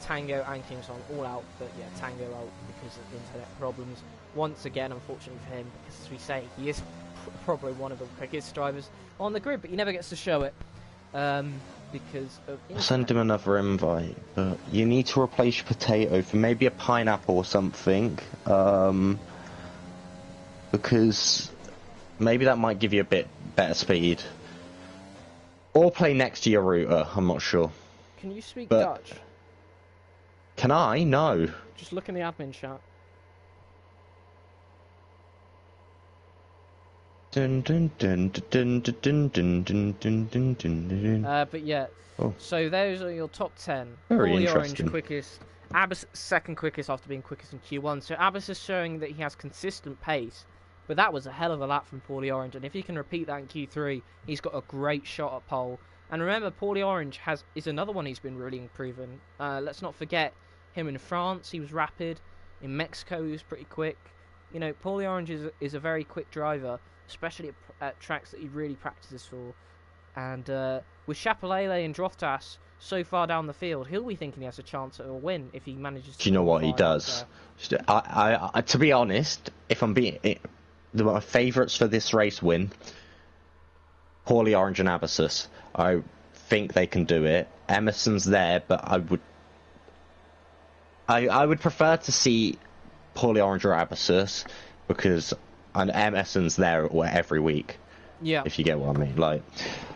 Tango and Kingsholm all out, but yeah, Tango out because of internet problems. Once again, unfortunately for him, because as we say, he is probably one of the quickest drivers on the grid, but he never gets to show it because of internet. Send him another invite, but you need to replace your potato for maybe a pineapple or something, because maybe that might give you a bit better speed. Or play next to your router, I'm not sure. Can you speak Dutch? Can I? No. Just look in the admin chat. But yeah, so those are your top 10. Very Paulie interesting. Orange quickest, Abbas second quickest after being quickest in Q1. So Abbas is showing that he has consistent pace, but that was a hell of a lap from Paulie Orange, and if he can repeat that in Q3, he's got a great shot at pole. And remember, Paulie Orange is another one he's been really improving. Let's not forget him in France, he was rapid. In Mexico, he was pretty quick. You know, Paulie Orange is a very quick driver, especially at tracks that he really practices for. And with Chapelele and Droftas so far down the field, he'll be thinking he has a chance at a win if he manages to... Do you know what he does? I to be honest, if I'm being... my favourites for this race win... Paulie Orange and Abbasus. I think they can do it. Emerson's there, but I would prefer to see Paulie Orange or Abbasus, because Emerson's there every week. Yeah. If you get what I mean, like.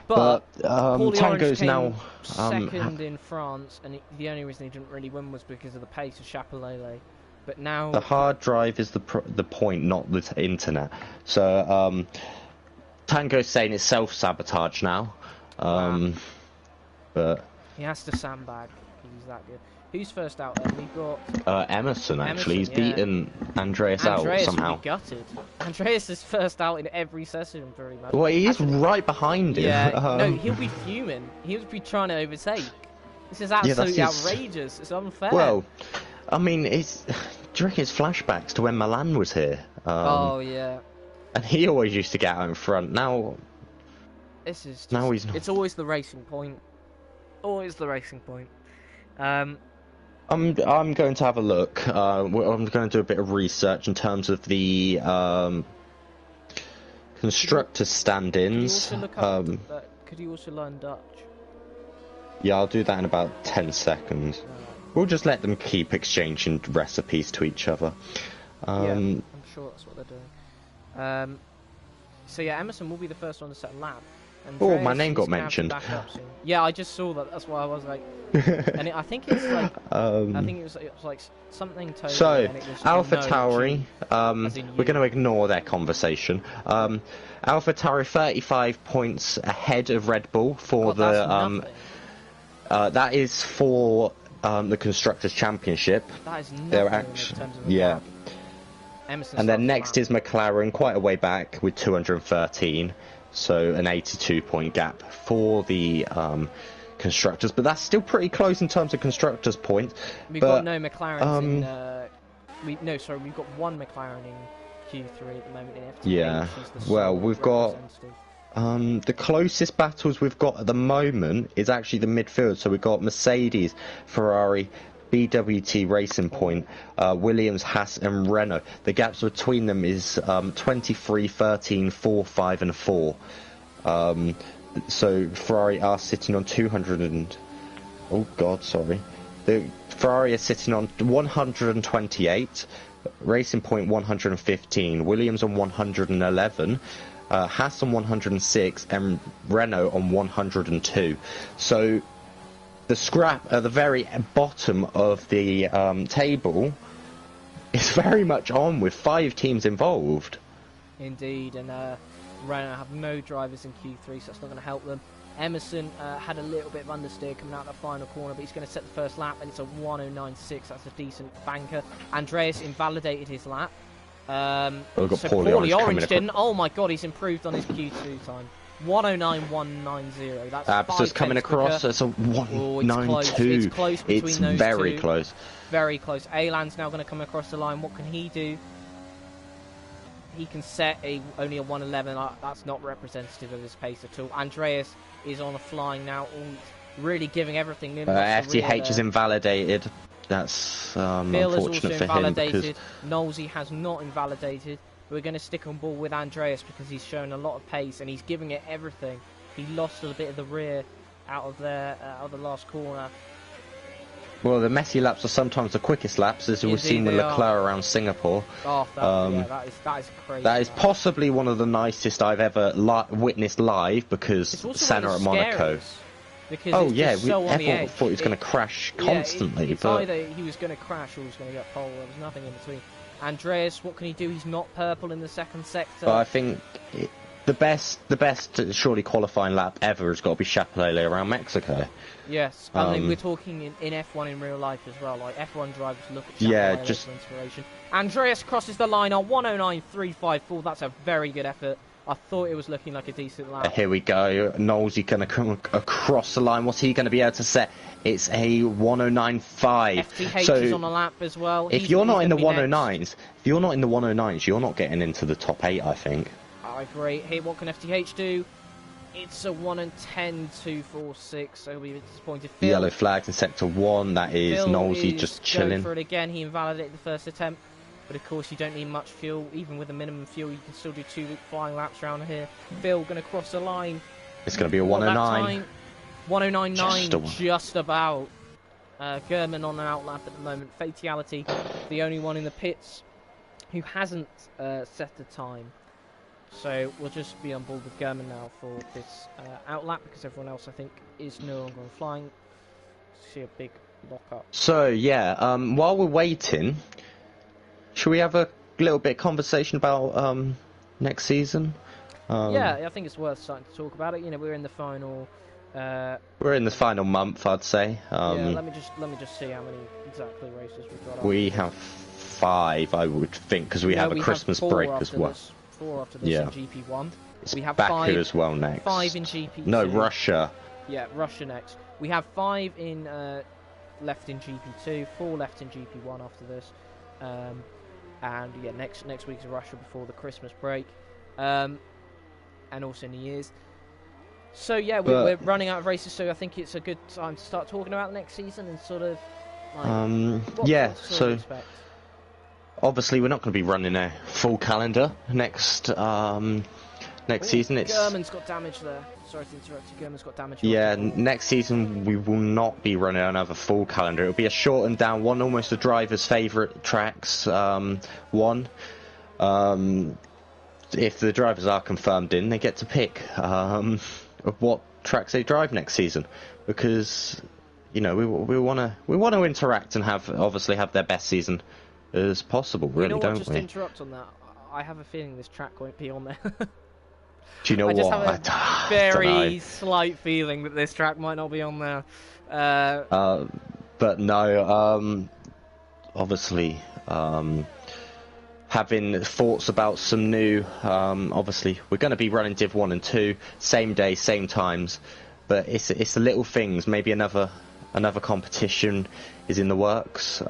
But Tango's now second in France, and the only reason he didn't really win was because of the pace of Chapelele. But now the hard drive is the point, not the internet. So Tango's saying it's self-sabotage now. But he has to sandbag. He's that good. Who's first out then? We've got Emerson, actually. He's beaten Andreas out somehow. Will be gutted. Andreas is first out in every session, pretty much. Well, he is right behind him. Yeah, no, he'll be fuming. He'll be trying to overtake. This is absolutely outrageous. It's unfair. Well, I mean, do you reckon it's flashbacks to when Milan was here? Oh, yeah. And he always used to get out in front. Now... This is just, now he's not. It's always the racing point. Always the racing point. I'm going to have a look. I'm going to do a bit of research in terms of the constructors stand-ins. Could you also learn Dutch? Yeah, I'll do that in about 10 seconds. We'll just let them keep exchanging recipes to each other. Yeah, I'm sure that's what they're doing. So yeah, Emerson will be the first one to set a lap. Oh, my name got mentioned. Yeah, I just saw that. That's why I was like, and I think it's like, I think it was like something totally. So, Alpha Tauri, we're going to ignore their conversation. Alpha Tauri 35 points ahead of Red Bull for that is for the Constructors' Championship. That is nothing. They're actually, yeah. And then next is McLaren, quite a way back with 213. So an 82-point gap for the constructors, but that's still pretty close in terms of constructors' points. We've got no McLarens we've got one McLaren in Q3 at the moment in FT8. Yeah, well, we've got the closest battles we've got at the moment is actually the midfield. So we've got Mercedes, Ferrari, BWT, Racing Point, Williams, Haas and Renault. The gaps between them is 23, 13, 4, 5 and 4. So Ferrari are sitting on 200 and... Oh God, sorry. The Ferrari is sitting on 128, Racing Point 115, Williams on 111, Haas on 106 and Renault on 102. So the scrap at the very bottom of the table is very much on, with 5 teams involved. Indeed, and Renault have no drivers in Q3, so that's not going to help them. Emerson had a little bit of understeer coming out of the final corner, but he's going to set the first lap, and it's a 109.6. That's a decent banker. Andreas invalidated his lap. We've got so Paulie Orange didn't. Oh my God, he's improved on his Q2 time. 109.190. That's just coming across. It's a 192. It's close between those two. It's very close. Very close. Alan's now going to come across the line. What can he do? He can set only a 111. That's not representative of his pace at all. Andreas is on a flying now. Really giving everything. FTH is invalidated. That's unfortunate for him. Because Knowlesy has not invalidated. We're going to stick on ball with Andreas because he's shown a lot of pace and he's giving it everything. He lost a bit of the rear out of the last corner. Well, the messy laps are sometimes the quickest laps, as we've seen with Leclerc around Singapore. Oh, that is crazy. That is possibly one of the nicest I've ever witnessed live, because Senna at Monaco. Because everyone thought he was going to crash constantly. It's either he was going to crash or he was going to get pole. There was nothing in between. Andreas, what can he do? He's not purple in the second sector. But I think the best surely qualifying lap ever has got to be Chapelele around Mexico. Yes, I mean, we're talking in F1 in real life as well. Like F1 drivers look at Chapelele for inspiration. Andreas crosses the line on 109.354. That's a very good effort. I thought it was looking like a decent lap. Here we go. Knowlesy going to come across the line. What's he going to be able to set? It's a 109.5. FTH is on a lap as well. If you're not in the 109s, you're not getting into the top 8, I think. I agree. Hey, what can FTH do? It's a 1:10.246, so he'll be a bit disappointed. The yellow flags in sector 1. That is Knowlesy just chilling. Going for it again. He invalidated the first attempt. But of course, you don't need much fuel. Even with a minimum fuel, you can still do 2 flying laps around here. VIL going to cross the line. It's going to be a 109. 109.9, just about. German on an outlap at the moment. Fatality, the only one in the pits who hasn't set a time. So we'll just be on board with German now for this outlap, because everyone else, I think, is no longer on flying. See a big lock-up. So, yeah, while we're waiting, should we have a little bit of conversation about next season? Yeah, I think it's worth starting to talk about it. You know, we're in the final... we're in the final month, I'd say. Yeah, let me just see how many exactly races we've got. We have 5, I would think, because we have a Christmas break as well. 4 after this in GP1. We have Baku 5 as well next. 5 in GP2. No, Russia. Yeah, Russia next. We have 5 in left in GP2, 4 left in GP1 after this, and yeah, next week's Russia before the Christmas break, and also New Year's. So yeah, we're running out of races, so I think it's a good time to start talking about next season and sort of like, so obviously we're not going to be running a full calendar next season. German's got damage there. Sorry to interrupt you. German's got damage. Yeah, next season we will not be running another full calendar. It'll be a shortened down one, almost the driver's favourite tracks one. If the drivers are confirmed in, they get to pick of what tracks they drive next season, because we want to interact and have their best season as possible, really, don't we? Just interrupt on that. I have a feeling this track won't be on there. Do you know what? I just have a very slight feeling that this track might not be on there. But no, obviously, having thoughts about some new, obviously, we're going to be running Div 1 and 2, same day, same times, but it's the little things. Maybe another competition is in the works.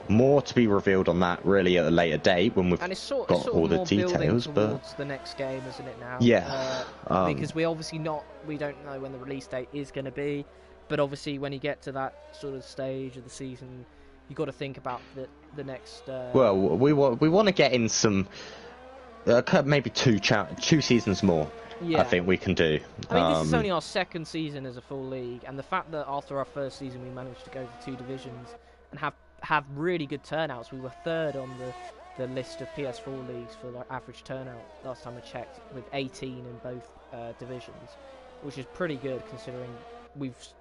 More to be revealed on that, really, at a later date when we've got all the details. But the next game, isn't it now? Yeah, because we don't know when the release date is going to be, but obviously when you get to that sort of stage of the season, you got to think about the next. Well, we want to get in some maybe two seasons more. Yeah. I think we can do. I mean, this is only our second season as a full league, and the fact that after our first season we managed to go to 2 divisions and have really good turnouts. We were 3rd on the list of PS4 leagues for like average turnout last time I checked, with 18 in both divisions, which is pretty good considering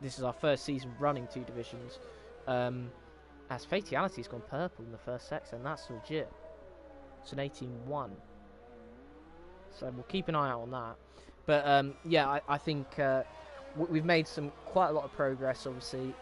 this is our first season running 2 divisions. As Fatality's gone purple in the first sector, and that's legit. It's an 18-1. So we'll keep an eye out on that. But yeah, I think we've made quite a lot of progress, obviously,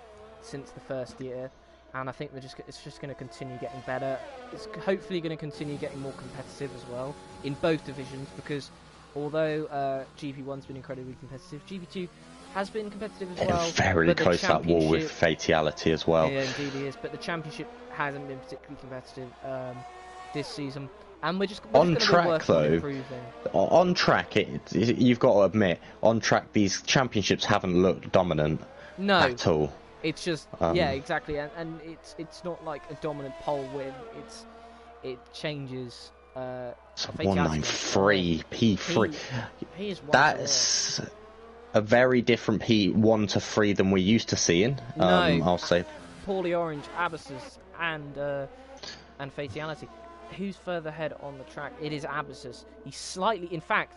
since the first year. And I think it's just going to continue getting better. It's hopefully going to continue getting more competitive as well in both divisions, because although GP1's been incredibly competitive, GP2 has been competitive as well. Very close that wall with Fatality as well. Yeah, indeed it is. But the championship hasn't been particularly competitive this season. And we're just on track though. On track, you've got to admit, on track these championships haven't looked dominant at all. It's just yeah, exactly, and it's not like a dominant pole win. It changes. It's 193 P3. That's a very different P1 to 3 than we're used to seeing. No, I'll say. Paulie Orange, Abyssus, and Fatality. Who's further ahead on the track? It is Abyssus. He's slightly, in fact,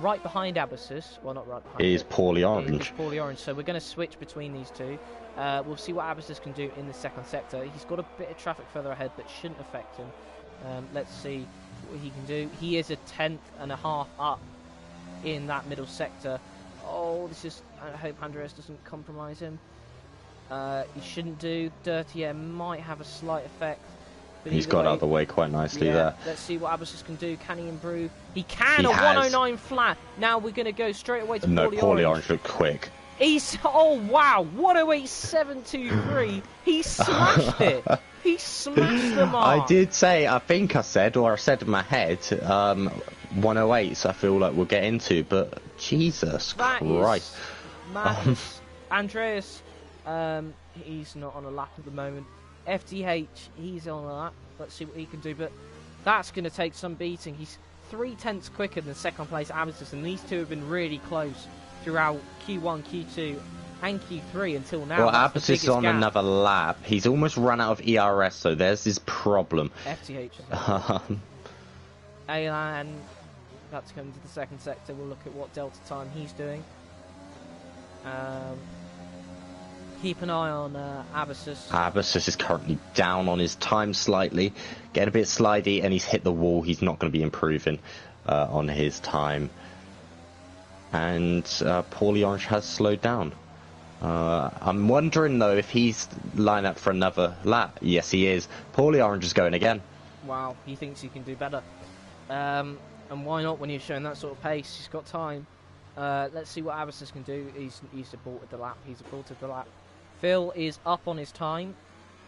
right behind Abyssus. Well, not right behind. It is Paulie Orange. It is Paulie Orange. So we're going to switch between these two. We'll see what Abyssus can do in the second sector. He's got a bit of traffic further ahead, but shouldn't affect him. Let's see what he can do. He is a 10th and a half up in that middle sector. Oh, I hope Andreas doesn't compromise him. He shouldn't do. Dirty Air might have a slight effect. But he's got out of the way quite nicely there. Let's see what Abyssus can do. Can he improve? He can! 109 flat. Now we're going to go straight away to Paulie Orange looked quick. Oh wow, 108.723. He smashed it. He smashed the mark. I did say, I think I said in my head, 108. So I feel like we'll get into, but Jesus Christ, madness. Andreas, he's not on a lap at the moment. FDH, he's on a lap. Let's see what he can do, but that's going to take some beating. He's 0.3 quicker than second place Abyssus, and these two have been really close throughout Q1, Q2, and Q3 until now. Well, Abbas is on another lap. He's almost run out of ERS, so there's his problem. FTH. Alan, about to come into the second sector. We'll look at what Delta time he's doing. Keep an eye on Abbasus. Abbasus is currently down on his time slightly, getting a bit slidey, and he's hit the wall. He's not going to be improving on his time. And Paulie Orange has slowed down. I'm wondering, though, if he's lined up for another lap. Yes, he is. Paulie Orange is going again. Wow, he thinks he can do better. And why not when you're showing that sort of pace? He's got time. Let's see what Abbasus can do. He's aborted the lap. Phil is up on his time,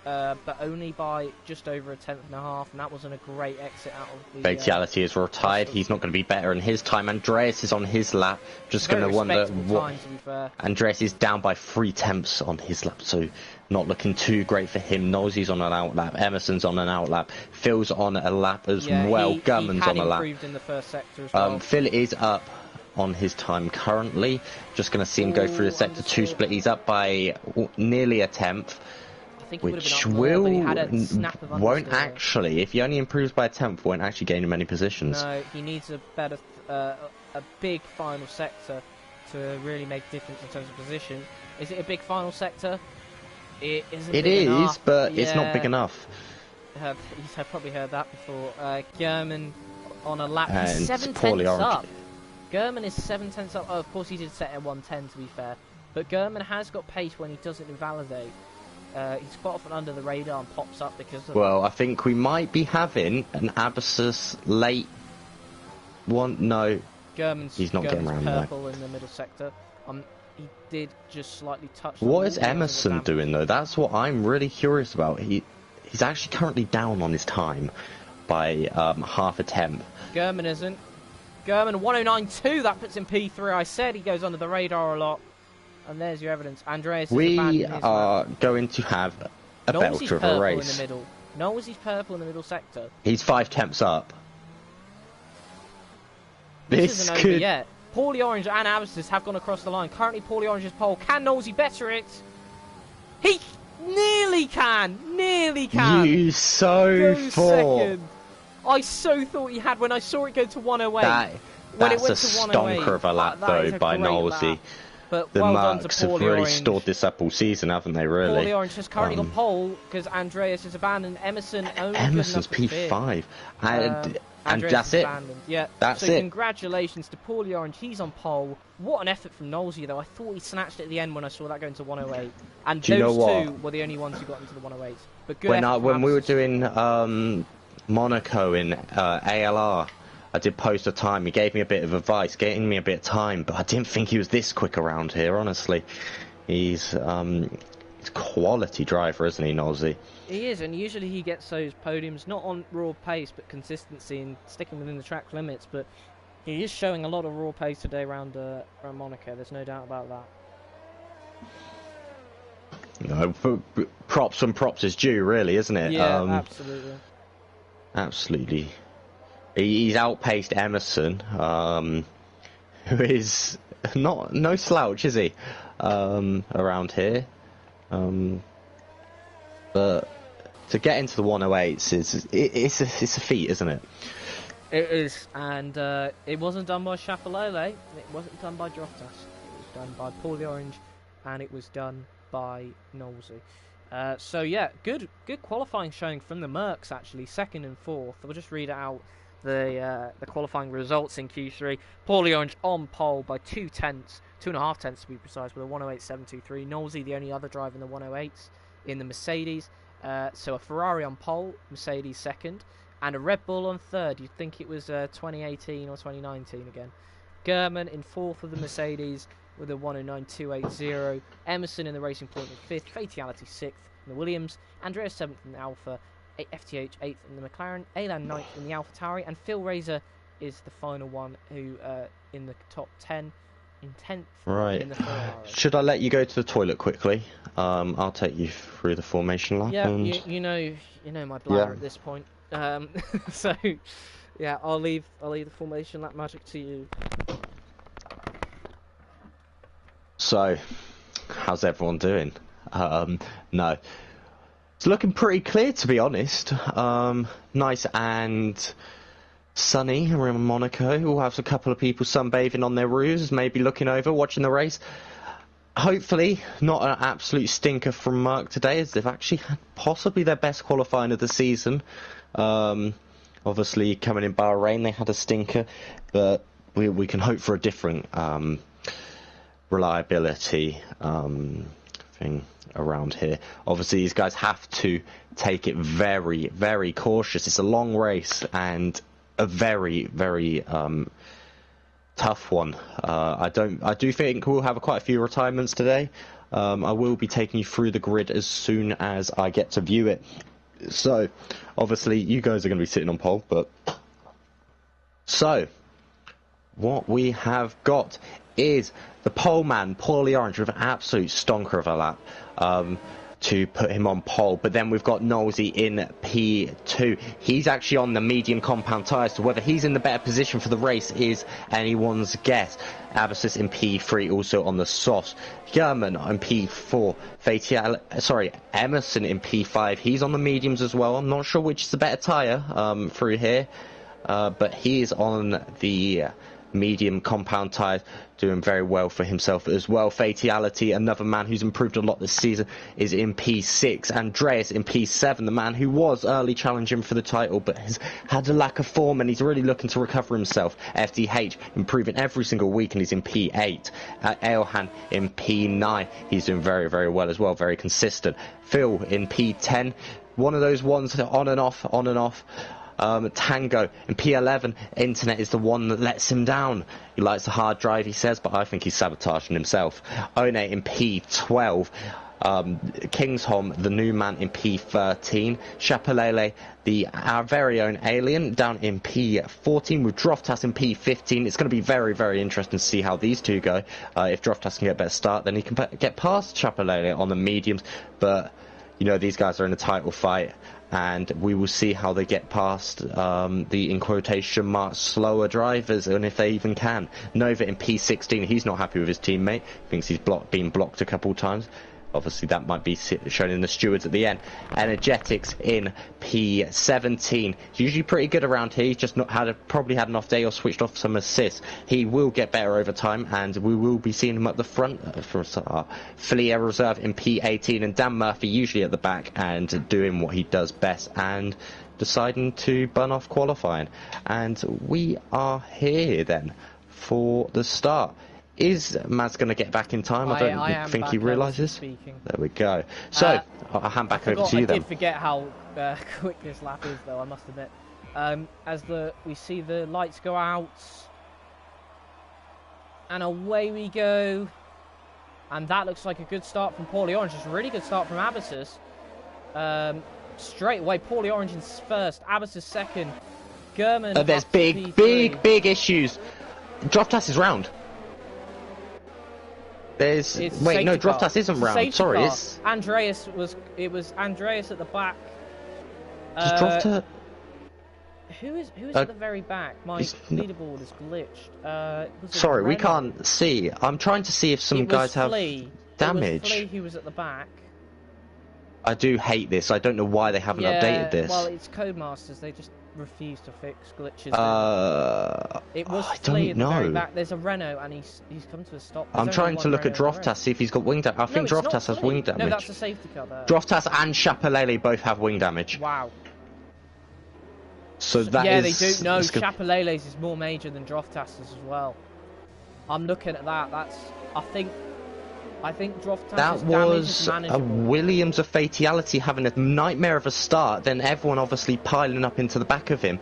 but only by just over a tenth and a half, and that wasn't a great exit out of the... Fatality is retired. He's not going to be better in his time. Andreas is on his lap. Just going to wonder what... Time, to be fair. Andreas is down by 3 tenths on his lap, so not looking too great for him. Nosey's on an out lap. Emerson's on an out lap. Phil's on a lap as well. Gurman's on a lap. He had improved in the first sector as well. Phil is up on his time currently. Just going to see him go through the sector 2 split. He's up by nearly a tenth, which won't actually, if he only improves by a tenth, won't actually gain him any positions. No, he needs a better, a big final sector to really make a difference in terms of position. Is it a big final sector? It isn't. It is, enough. But it's not big enough. You've probably heard that before. Gurman on a lap. He's 7 tenths up. Gurman is 7 tenths up. Oh, of course he did set at 110 to be fair. But Gurman has got pace when he doesn't invalidate. He's quite often under the radar and pops up because of... Well, I think we might be having an Abbasus late one. No, he's not getting around purple in the middle sector. He did just slightly touch... What is Emerson doing, though? That's what I'm really curious about. He's actually currently down on his time by half a tenth. Gurman isn't. Gurman 109.2, that puts him P3. I said he goes under the radar a lot. And there's your evidence. Andreas is we are going to have a belter of a race. In the middle. Knowles' purple in the middle sector. He's 5 tenths up. This isn't over yet. Paulie Orange and Abbasus have gone across the line. Currently, Paulie Orange's pole. Can Knowles better it? He nearly can. Nearly can. You so thought. Second. I so thought he had when I saw it go to 108. That's a stonker of a lap, though, by Knowlesy. But the well Mercs have really Orange. Stored this up all season, haven't they, really? Paulie Orange has currently got pole because Andreas is abandoned. Emerson's P5. And that's it. Yeah. That's so congratulations to Paulie Orange. He's on pole. What an effort from Knowlesy, though. I thought he snatched it at the end when I saw that going to 108. And those two were the only ones who got into the 108s. But good when we were doing Monaco in ALR, I did post a time. He gave me a bit of advice, getting me a bit of time, but I didn't think he was this quick around here, honestly. He's a quality driver, isn't he, Knowlesy? He is, and usually he gets those podiums, not on raw pace, but consistency and sticking within the track limits, but he is showing a lot of raw pace today around Monaco, there's no doubt about that. No, props and props is due, really, isn't it? Yeah, absolutely. Absolutely. He's outpaced Emerson, who is no slouch, is he? Around here, but to get into the 108s it's a feat, isn't it? It is, and it wasn't done by Chapelole, it wasn't done by Droftas, it was done by Paulie Orange, and it was done by Knowlesy. So yeah, good qualifying showing from the Mercs actually, 2nd and 4th. We'll just read out the qualifying results in Q3. Paulie Orange on pole by 2 tenths, 2.5 tenths to be precise, with a 108.723. Knowlesy the only other driver in the 108s in the Mercedes. So a Ferrari on pole, Mercedes 2nd, and a Red Bull on 3rd. You'd think it was 2018 or 2019 again. Gurman in 4th of the Mercedes with a 109.280. Emerson in the Racing Point in 5th. Fatality 6th in the Williams. Andreas 7th in the Alpha. FTH 8th in the McLaren. Alan 9th in the Alpha Tauri. And Phil Razor is the final one who in the top 10. In 10th in the Ferrari. Should I let you go to the toilet quickly? I'll take you through the formation lap. Yeah, and... you know my bladder at this point. So yeah, I'll leave the formation lap magic to you. So, how's everyone doing? No. It's looking pretty clear, to be honest. Nice and sunny around Monaco. We'll have a couple of people sunbathing on their roofs, maybe looking over, watching the race. Hopefully, not an absolute stinker from Merck today, as they've actually had possibly their best qualifying of the season. Obviously, coming in Bahrain, they had a stinker, but we can hope for a different reliability thing around here. Obviously, these guys have to take it very, very cautious. It's a long race and a very, very tough one. I do think we'll have quite a few retirements today. I will be taking you through the grid as soon as I get to view it. So, obviously, you guys are going to be sitting on pole, but so what we have got is the pole man, Paulie Orange, with an absolute stonker of a lap to put him on pole. But then we've got Knowlesy in P2. He's actually on the medium compound tyres, so whether he's in the better position for the race is anyone's guess. Abbasis in P3, also on the softs. German in P4. Emerson in P5. He's on the mediums as well. I'm not sure which is the better tyre through here, but he is on the medium compound tyres, doing very well for himself as well. Fatality, another man who's improved a lot this season, is in P6. Andreas in P7, the man who was early challenging for the title but has had a lack of form and he's really looking to recover himself. FDH improving every single week and he's in P8. Ailhan in P9, he's doing very, very well as well, very consistent. Phil in P10, one of those ones on and off, on and off. Tango in P11, Internet is the one that lets him down. He likes the hard drive, he says, but I think he's sabotaging himself. One in P12, Kingsholm, the new man, in P13, Chapelele, our very own alien, down in P14, with Droftas in P15. It's going to be very, very interesting to see how these two go. If Droftas can get a better start, then he can get past Chapelele on the mediums, but you know, these guys are in a title fight, and we will see how they get past the, in quotation marks, slower drivers, and if they even can. Nova in P16, he's not happy with his teammate, thinks he's been blocked a couple times. Obviously that might be shown in the stewards at the end. Energetics in P17. He's usually pretty good around here. He's just not probably had an off day or switched off some assists. He will get better over time, and we will be seeing him at the front for a start. Filier Reserve in P18, and Dan Murphy usually at the back and doing what he does best and deciding to burn off qualifying. And we are here then for the start. Is Maz going to get back in time? I don't think he realises. There we go. So, I'll hand back over to you then. I did forget how quick this lap is, though, I must admit. As we see the lights go out, and away we go. And that looks like a good start from Paulie Orange. It's a really good start from Abbasis. Straight away, Paulie Orange in first, Abbasis second. German. There's big issues. Droftas is round. Droftas isn't round. Sorry, it's Andreas it was Andreas at the back. Who is at the very back? My leaderboard is glitched. Sorry, we can't see. I'm trying to see if some guys have damage. It was Flea who was at the back. I do hate this. I don't know why they haven't updated this. Well, it's Codemasters. They just refuse to fix glitches. It was Flea at the very back. There's a Renault, and he's come to a stop. I'm trying to look at Droftas, see if he's got wing damage. I think Droftas has wing damage. No, that's a safety car there. Droftas and Chapelele both have wing damage. Wow. So that is... they do. No, Chapelele's is more major than Droftas's as well. I'm looking at that. I think Droftas's that was a Williams of Fatality having a nightmare of a start, then everyone obviously piling up into the back of him.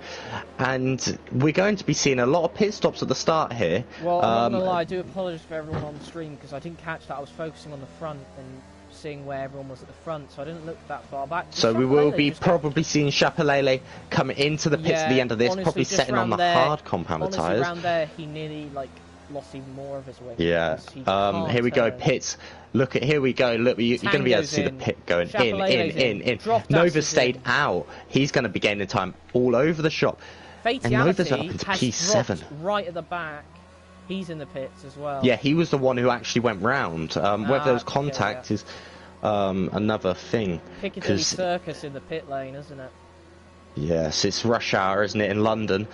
And we're going to be seeing a lot of pit stops at the start here. Well, I'm not going to lie, I do apologise for everyone on the stream because I didn't catch that. I was focusing on the front and seeing where everyone was at the front, so I didn't look that far back. So we will be probably seeing Chapelele coming into the pits at the end of this, honestly, probably setting on the hard compound tyres. Around there, he nearly, lost even more of his wing. Yeah. Here we go, pits. Look, here we go. Look, you're going to be able to see the pit going in. Nova stayed out. He's going to be gaining time all over the shop. Fatality and Nova's up into P7. Right at the back. He's in the pits as well. Yeah, he was the one who actually went round. Whether there was Okay, contact is another thing. Piccadilly Circus in the pit lane, isn't it? Yes, it's rush hour, isn't it, in London?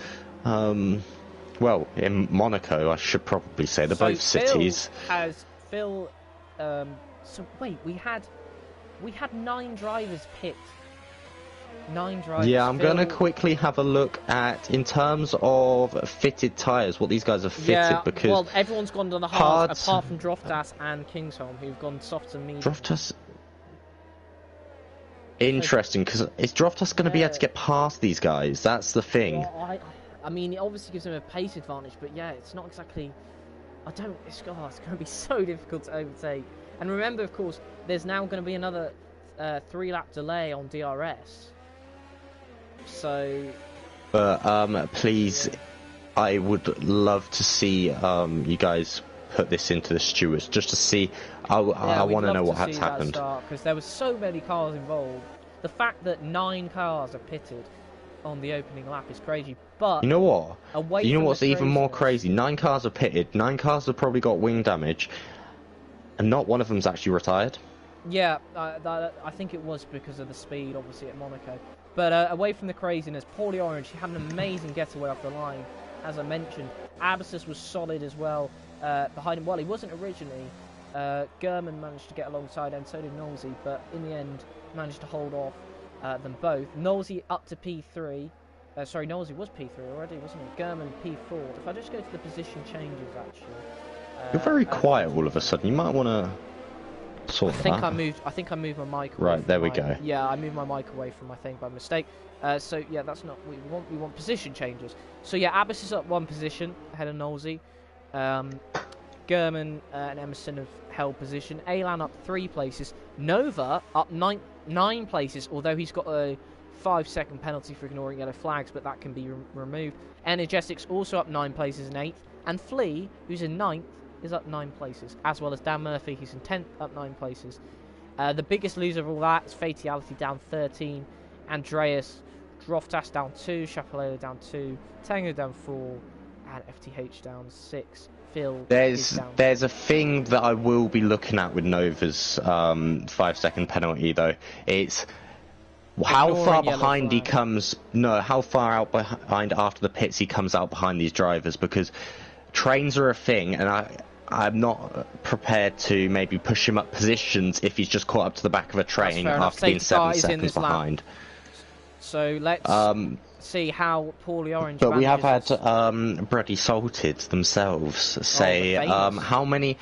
Well, in Monaco, I should probably say. They're both cities. Phil. So wait, we had 9 drivers pit. 9 drivers. Yeah, I'm going to quickly have a look at, in terms of fitted tyres, what these guys have fitted, because... well, everyone's gone to the hard, apart from Droftas and Kingsholm, who've gone soft and medium. Droftas... Interesting, because is Droftas going to be able to get past these guys? That's the thing. Well, I mean, it obviously gives him a pace advantage, but yeah, it's not exactly... It's going to be so difficult to overtake. And remember, of course, there's now going to be another 3-lap delay on DRS. So... But, please, I would love to see you guys put this into the stewards, just to see... I want to know what has happened. Because there were so many cars involved. The fact that 9 cars are pitted on the opening lap is crazy. But you know what? You know what's even more crazy? 9 cars are pitted. 9 cars have probably got wing damage, and not one of them's actually retired. Yeah, I think it was because of the speed, obviously, at Monaco. But away from the craziness, Paulie Orange, he had an amazing getaway off the line, as I mentioned. Abbasis was solid as well behind him. Well, he wasn't originally. Gurman managed to get alongside, and so did Knowlesy, but in the end managed to hold off them both. Knowlesy up to P3. Sorry, Knowlesy was P3 already, wasn't he? Gurman P4. If I just go to the position changes, actually. You're very quiet all of a sudden. You might want to sort that. I think I moved my mic away. Right, there we go. Yeah, I moved my mic away from my thing by mistake. So yeah, that's not what we want. We want position changes. So yeah, Abbas is up 1 position ahead of Knowlesy. Gurman and Emerson have held position. Alan up 3 places. Nova up 9 places, although he's got a 5-second penalty for ignoring yellow flags, but that can be removed. Energetics also up 9 places in 8th. And Flea, who's in 9th, is up 9 places, as well as Dan Murphy, who's in 10th, up 9 places. The biggest loser of all that is Fatality down 13. Andreas Droftas down 2. Chapelele down 2. Tango down 4. And FTH down 6. There's a thing that I will be looking at with Nova's 5-second penalty, though. It's how far behind he comes. No, how far out behind after the pits he comes out behind these drivers, because trains are a thing, and I'm not prepared to maybe push him up positions if he's just caught up to the back of a train after being 7 seconds behind. So let's see how Paulie Orange. But we have had Brady Salted themselves say how many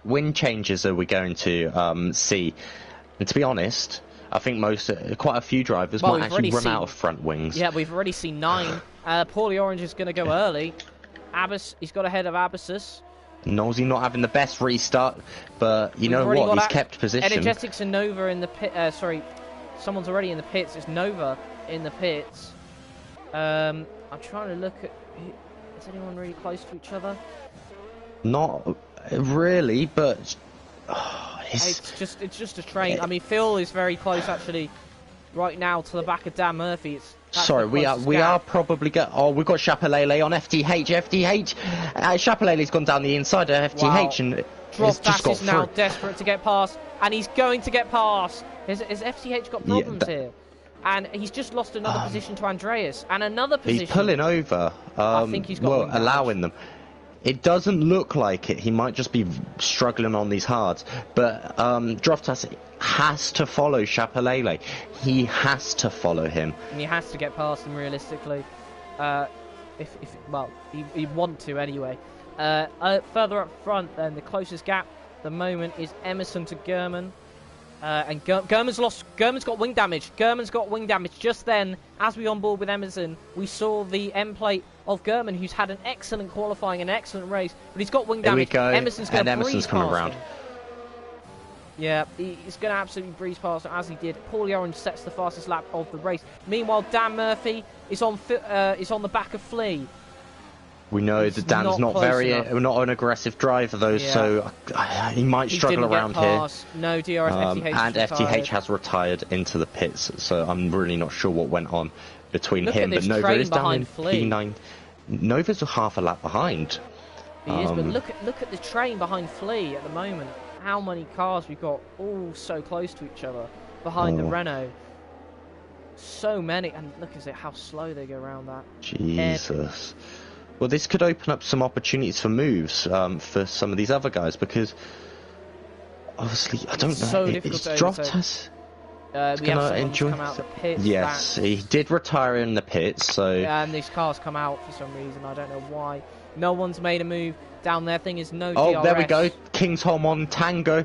wing changes are we going to see? And to be honest, I think quite a few drivers might actually run out of front wings. Yeah, we've already seen 9. Paulie Orange is going to go early. He's got ahead of Abbasis. Knowlesy not having the best restart, but you know what? He's kept position. Energetics and Nova in the pit. Sorry, someone's already in the pits. It's Nova in the pits. I'm trying to look at. Is anyone really close to each other? Not really, but it's just a train. I mean, Phil is very close actually. Right now to the back of Dan Murphy. Sorry, we are probably we've got Chapelele on FTH. Chapelele's gone down the inside of FTH and Droftas is now desperate to get past, and he's going to get past. Has FTH got problems here? And he's just lost another position to Andreas, and another position. He's pulling over. I think he's got allowing them. It doesn't look like it. He might just be struggling on these hards. But Droftas has to follow Chapelele. He has to follow him. And he has to get past him realistically. He'd want to anyway. Further up front, then, the closest gap at the moment is Emerson to Gurman. And Gurman's got wing damage. Just then, as we on board with Emerson, we saw the end plate of Gurman, who's had an excellent qualifying, an excellent race, but he's got wing damage. Here we go. Emerson's coming around. Yeah, he's going to absolutely breeze past him, as he did. Paulie Orange sets the fastest lap of the race. Meanwhile, Dan Murphy is on the back of Flea. We know that Dan's not an aggressive driver though, so he might struggle around here. No, DRS, FTH and FTH has retired into the pits, so I'm really not sure what went on between him. But Nova is down in P9. Nova's half a lap behind. He is, but look at the train behind Flea at the moment. How many cars we've got all so close to each other behind the Renault. So many, and look at how slow they go around that. Jesus. Well, this could open up some opportunities for moves for some of these other guys, because obviously I don't know. So difficult to Droftas. We have someone who's come out of the pits. Yes, he did retire in the pits, so... And these cars come out for some reason, I don't know why. No one's made a move down there. Thing is, no DRS. Oh, there we go. Kingsholm on Tango.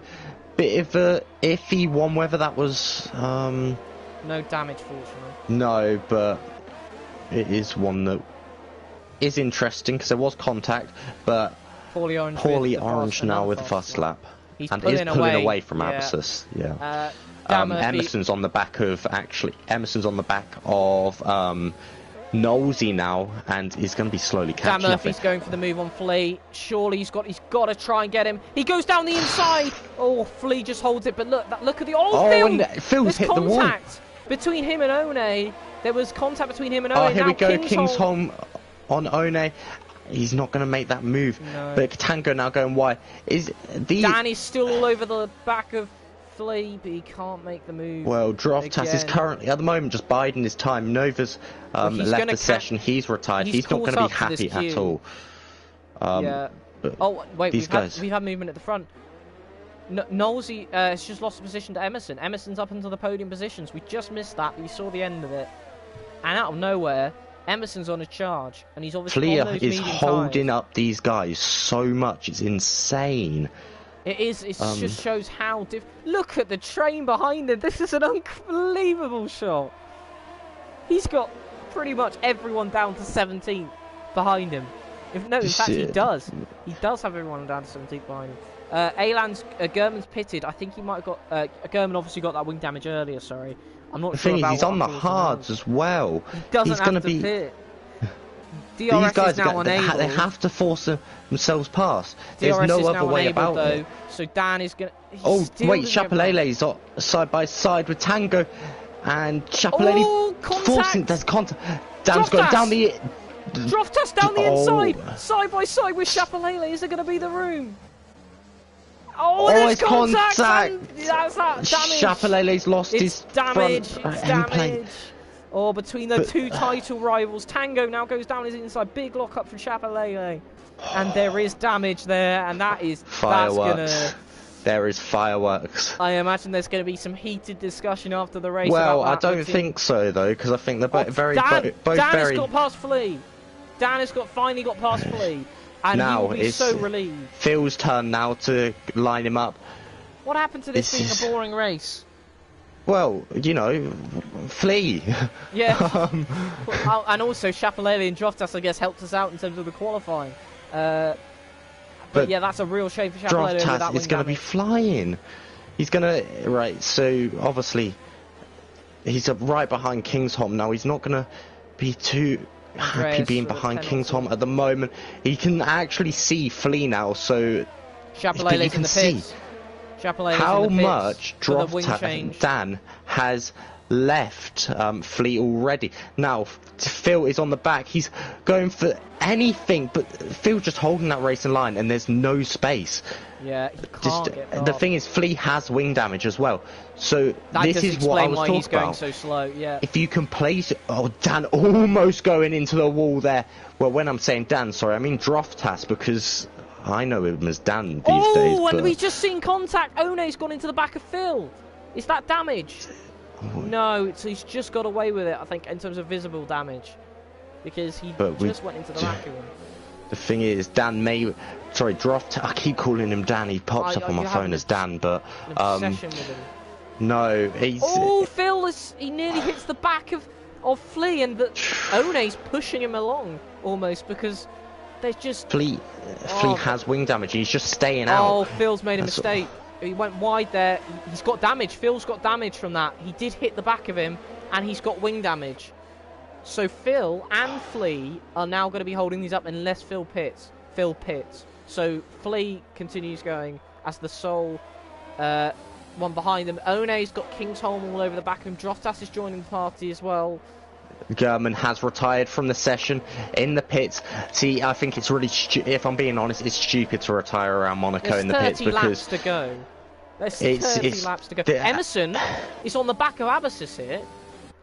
Bit of a iffy one, whether that was... No damage, fortunately. No, but it is one that is interesting, because there was contact, but... Poorly orange now with the fast lap. He's and pulling away from Abyssus, yeah. Emerson's on the back of Knowlesy now, and he's going to be slowly catching Dan up. Murphy's going for the move on Flea. Surely he's got to try and get him. He goes down the inside. Oh, Flea just holds it, but look at the Phil's hit the wall. Between him and One. There was contact between him and One. Oh, here we go. Kingsholm on One. He's not going to make that move. No. But Tango now going wide. Dan is still all over the back of Flea, but he can't make the move. Well, Droftas is currently, at the moment, just biding his time. Nova's left the session. He's retired. He's not going to be happy at all. Yeah. Oh, wait, we've had movement at the front. Knowlesy has just lost the position to Emerson. Emerson's up into the podium positions. We just missed that, but we saw the end of it. And out of nowhere, Emerson's on a charge, and he's obviously on those medium is holding tires. up these guys so much. It's insane. It is. It just shows how Look at the train behind him. This is an unbelievable shot. He's got pretty much everyone down to 17th behind him. In fact, he does. He does have everyone down to 17th behind him. German's pitted. I think he might have got. German obviously got that wing damage earlier. Sorry, I'm not sure about. He's on the hards as well. He doesn't have to pit. DRS these guys is now unable. They have to force themselves past. There's DRS no is other now way unable, about though, it. So Dan is going to... Oh, wait, Chapelele's side by side with Tango. And Chapelele forcing... There's contact. Dan's going down the... Droftas down the inside. Side by side with Chapelele. Is there going to be the room? Oh, there's contact. That's that damage. Chapelele's lost his damage. front It's damage. Or between the two title rivals, Tango now goes down his inside. Big lock up for Chapelele. And there is damage there, and that is fireworks. There is fireworks. I imagine there's going to be some heated discussion after the race. Well, I don't think so though, because I think they're both very. Dan has got past Flea. Dan has finally got past Flea, and now he will be so relieved. Phil's turn now to line him up. What happened to this being a boring race? Well, you know, Flea. Yeah. And also Chapelele and Droftas, I guess, helped us out in terms of the qualifying. But yeah, that's a real shame for Chapelele. Droftas is going to be flying. He's going to... Right, so obviously he's right behind Kingsholm now. He's not going to be too happy being behind Kingsholm at the moment. He can actually see Flea now, so... Chapelele's in the pits. How much Droftas Dan has left Flea already. Now Phil is on the back. He's going for anything, but Phil's just holding that racing line, and there's no space. Yeah, he can't get past. The thing is, Flea has wing damage as well. So that this is what I was talking he's going about. So slow. Yeah. If you can place, Dan almost going into the wall there. Well, when I'm saying Dan, sorry, I mean Droftas, because I know him as Dan these days. Oh, and we've just seen contact. One's gone into the back of Phil. Is that damage? No, he's just got away with it, I think, in terms of visible damage. Because he just went into the back of him. The thing is, Droftas, I keep calling him Dan. He pops up on my phone as Dan, but... An obsession with him. No, he's... Oh, Phil, he nearly hits the back of Flea, and One's pushing him along, almost, because there's just... Flea has wing damage, he's just staying out. Oh, Phil's made a mistake. He went wide there. He's got damage. Phil's got damage from that. He did hit the back of him, and he's got wing damage. So Phil and Flea are now going to be holding these up unless Phil pits. So Flea continues going as the sole one behind him. One's got Kingsholm all over the back of him. Droftas is joining the party as well. German has retired from the session in the pits. See, I think it's really, if I'm being honest, it's stupid to retire around Monaco in the pits because... There's 30 laps to go. There's 30 laps to go. Emerson is on the back of Abbasis here.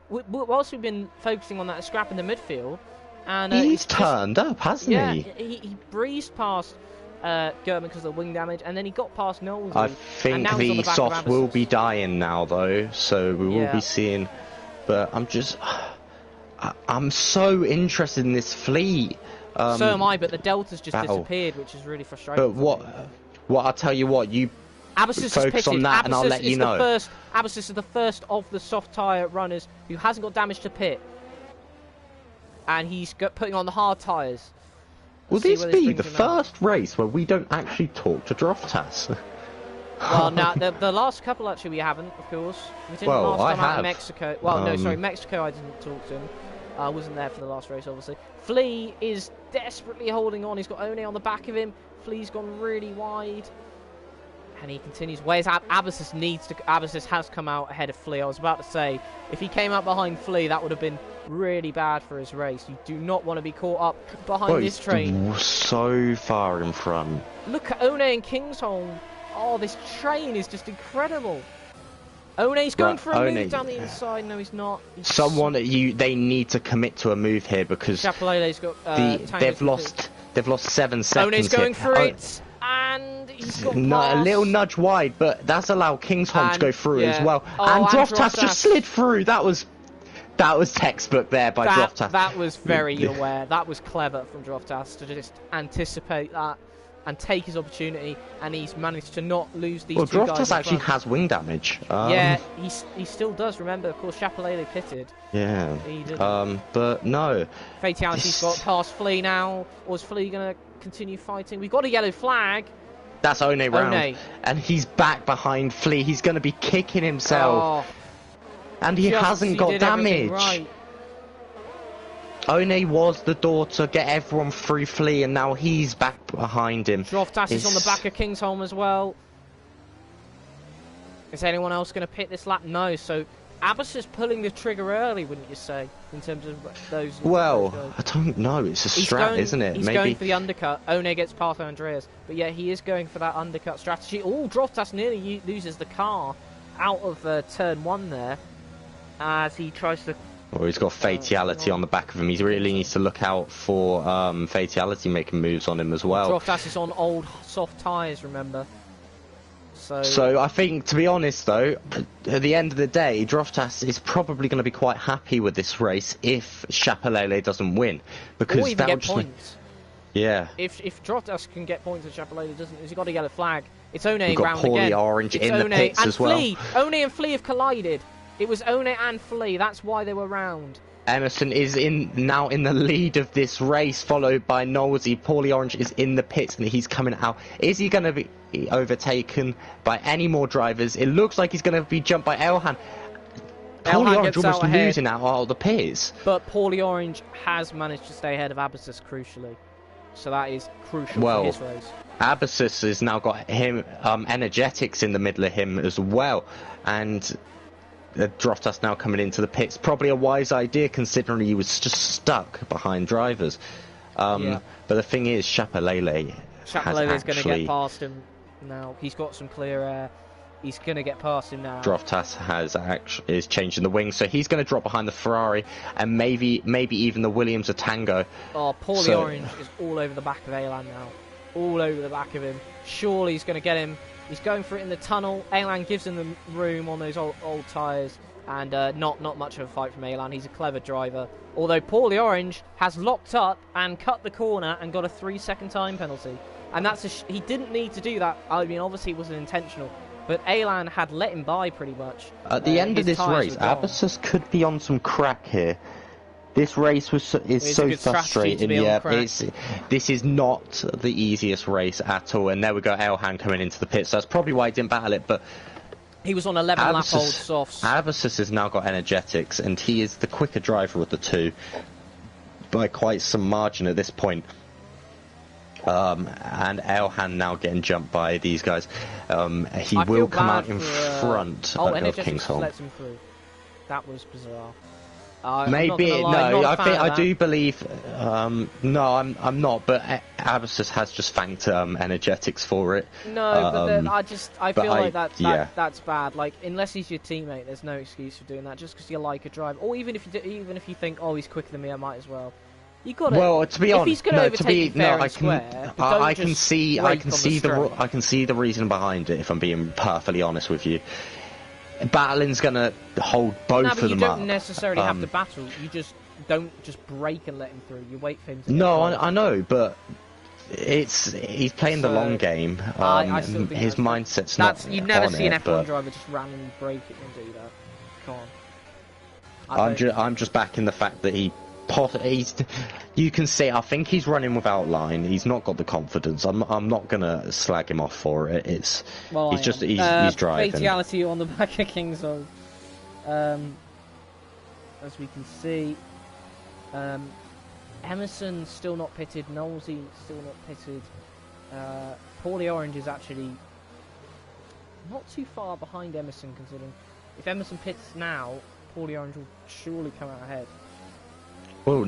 Whilst we've been focusing on that scrap in the midfield. And he's turned up, hasn't he? Yeah, he breezed past German because of the wing damage, and then he got past Knowles. I think the soft will be dying now, though, so we will be seeing... But I'm so interested in this fleet. So am I, but the Delta's just disappeared, which is really frustrating. But I'll tell you what, you focus on that and I'll let you know. Abbasis is the first of the soft tyre runners who hasn't got damage to pit. And he's putting on the hard tyres. Will this be the first race where we don't actually talk to Droftas? Well, now the last couple actually we haven't, of course. We didn't last time out in Mexico. Well, no, sorry, Mexico I didn't talk to him. I wasn't there for the last race, obviously. Flea is desperately holding on. He's got One on the back of him. Flea's gone really wide. And he continues. Where's Abbasis needs to... Abbasis has come out ahead of Flea. I was about to say, if he came out behind Flea, that would have been really bad for his race. You do not want to be caught up behind this train. So far in front. Look at One and Kingsholm. Oh, this train is just incredible. One's going for a move down the inside. No, he's not. They need to commit to a move here because Chapelele's got they've lost 7 seconds. One's going for it, and he's got a little nudge wide, but that's allowed Kingsholm to go through as well. And Droftas just slid through. That was textbook there by Droftas. That was very aware. That was clever from Droftas to just anticipate that and take his opportunity, and he's managed to not lose these two guys. Well, Droftas actually has wing damage. Yeah, he still does. Remember, of course, Chapelele pitted. Yeah. He didn't. But no. Fatality's got past Flea now. Or is Flea going to continue fighting? We've got a yellow flag. That's One round. And he's back behind Flea. He's going to be kicking himself. Oh, and he hasn't got damage. Right. One was the door to get everyone through Flea, and now he's back behind him. Droftas is on the back of Kingsholm as well. Is anyone else going to pit this lap? No, so Abbas is pulling the trigger early, wouldn't you say, in terms of those... Well, I don't know, it's a strat, isn't it? He's going for the undercut. One gets past Andreas, but yeah, he is going for that undercut strategy. Oh, Droftas nearly loses the car out of turn 1 there, as he tries to... Well, he's got Fatality on the back of him. He really needs to look out for Fatality making moves on him as well. Droftas is on old soft tyres, remember. So I think, to be honest though, at the end of the day, Droftas is probably going to be quite happy with this race if Chapelele doesn't win, because or even get points. Yeah. If Droftas can get points and Chapelele doesn't, he's got a yellow flag. It's One round again. We've got Orange in the pits as well. One and Flea have collided. It was One and Flea. That's why they were round. Emerson is now in the lead of this race, followed by Knowlesy. Paulie Orange is in the pits and he's coming out. Is he going to be overtaken by any more drivers? It looks like he's going to be jumped by Elhan. Paulie Orange almost losing out of the pits. But Paulie Orange has managed to stay ahead of Abbasis crucially. So that is crucial for his race. Abbasis has now got him energetics in the middle of him as well. And Droftas now coming into the pits. Probably a wise idea considering he was just stuck behind drivers. But the thing is, Chapelele is going to get past him now. He's got some clear air. He's going to get past him now. Droftas is changing the wing, so he's going to drop behind the Ferrari and maybe even the Williams or Tango. Oh, Paulie Orange is all over the back of Elan now. All over the back of him. Surely he's going to get him. He's going for it in the tunnel. Elan gives him the room on those old tyres, and not much of a fight from Elan. He's a clever driver. Although Paulie Orange has locked up and cut the corner and got a 3-second time penalty. And he didn't need to do that. I mean, obviously it wasn't intentional, but Elan had let him by pretty much. At the end of this race, Abbasis could be on some crack here. This race is so frustrating. Yeah, this is not the easiest race at all. And there we go, Elhan coming into the pits. So that's probably why he didn't battle it. But he was on 11 lap old softs. Abbasis has now got energetics, and he is the quicker driver of the two by quite some margin at this point. And Elhan now getting jumped by these guys. He will come out in front of Kingsholm. Lets him through. That was bizarre. Maybe I'm not gonna lie, no. not a I fan think of I that. do believe. No, I'm not. But Abacus has just thanked Energetics for it. No, but I feel like yeah. that's bad. Like, unless he's your teammate, there's no excuse for doing that. Just because you like a driver, or even if you think, oh, he's quicker than me, I might as well. You got to. Well, to be honest, if he's going to overtake you fair and square, I can see the reason behind it. If I'm being perfectly honest with you, battling's going to hold both of them up. You don't necessarily have to battle. You just don't just brake and let him through. You wait for him to. No, I know, but he's playing the long game. I still think his mindset's not. You've never seen an F1 but driver just randomly brake it and do that. Come on. I'm just backing the fact that you can see. I think he's running without line. He's not got the confidence. I'm not gonna slag him off for it. He's driving. Fatality on the back of Kingsholm. As we can see, Emerson still not pitted. Knowlesy still not pitted. Paulie Orange is actually not too far behind Emerson, considering if Emerson pits now, Paulie Orange will surely come out ahead. Well,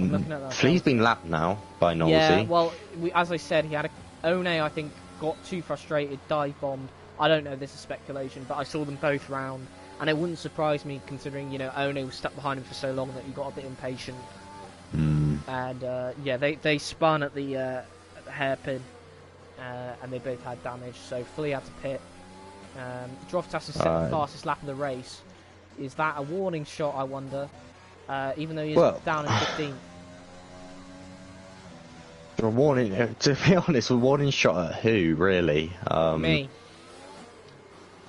Flea's been lapped now by Knowlesy. Yeah, well, as I said, One, I think, got too frustrated, dive bombed. I don't know, this is speculation, but I saw them both round, and it wouldn't surprise me considering, One was stuck behind him for so long that he got a bit impatient. And they spun at the hairpin, and they both had damage, so Flea had to pit. Droftas is second fastest lap of the race. Is that a warning shot, I wonder? Even though he's down in 15th. A warning, to be honest, a warning shot at who, really? Me.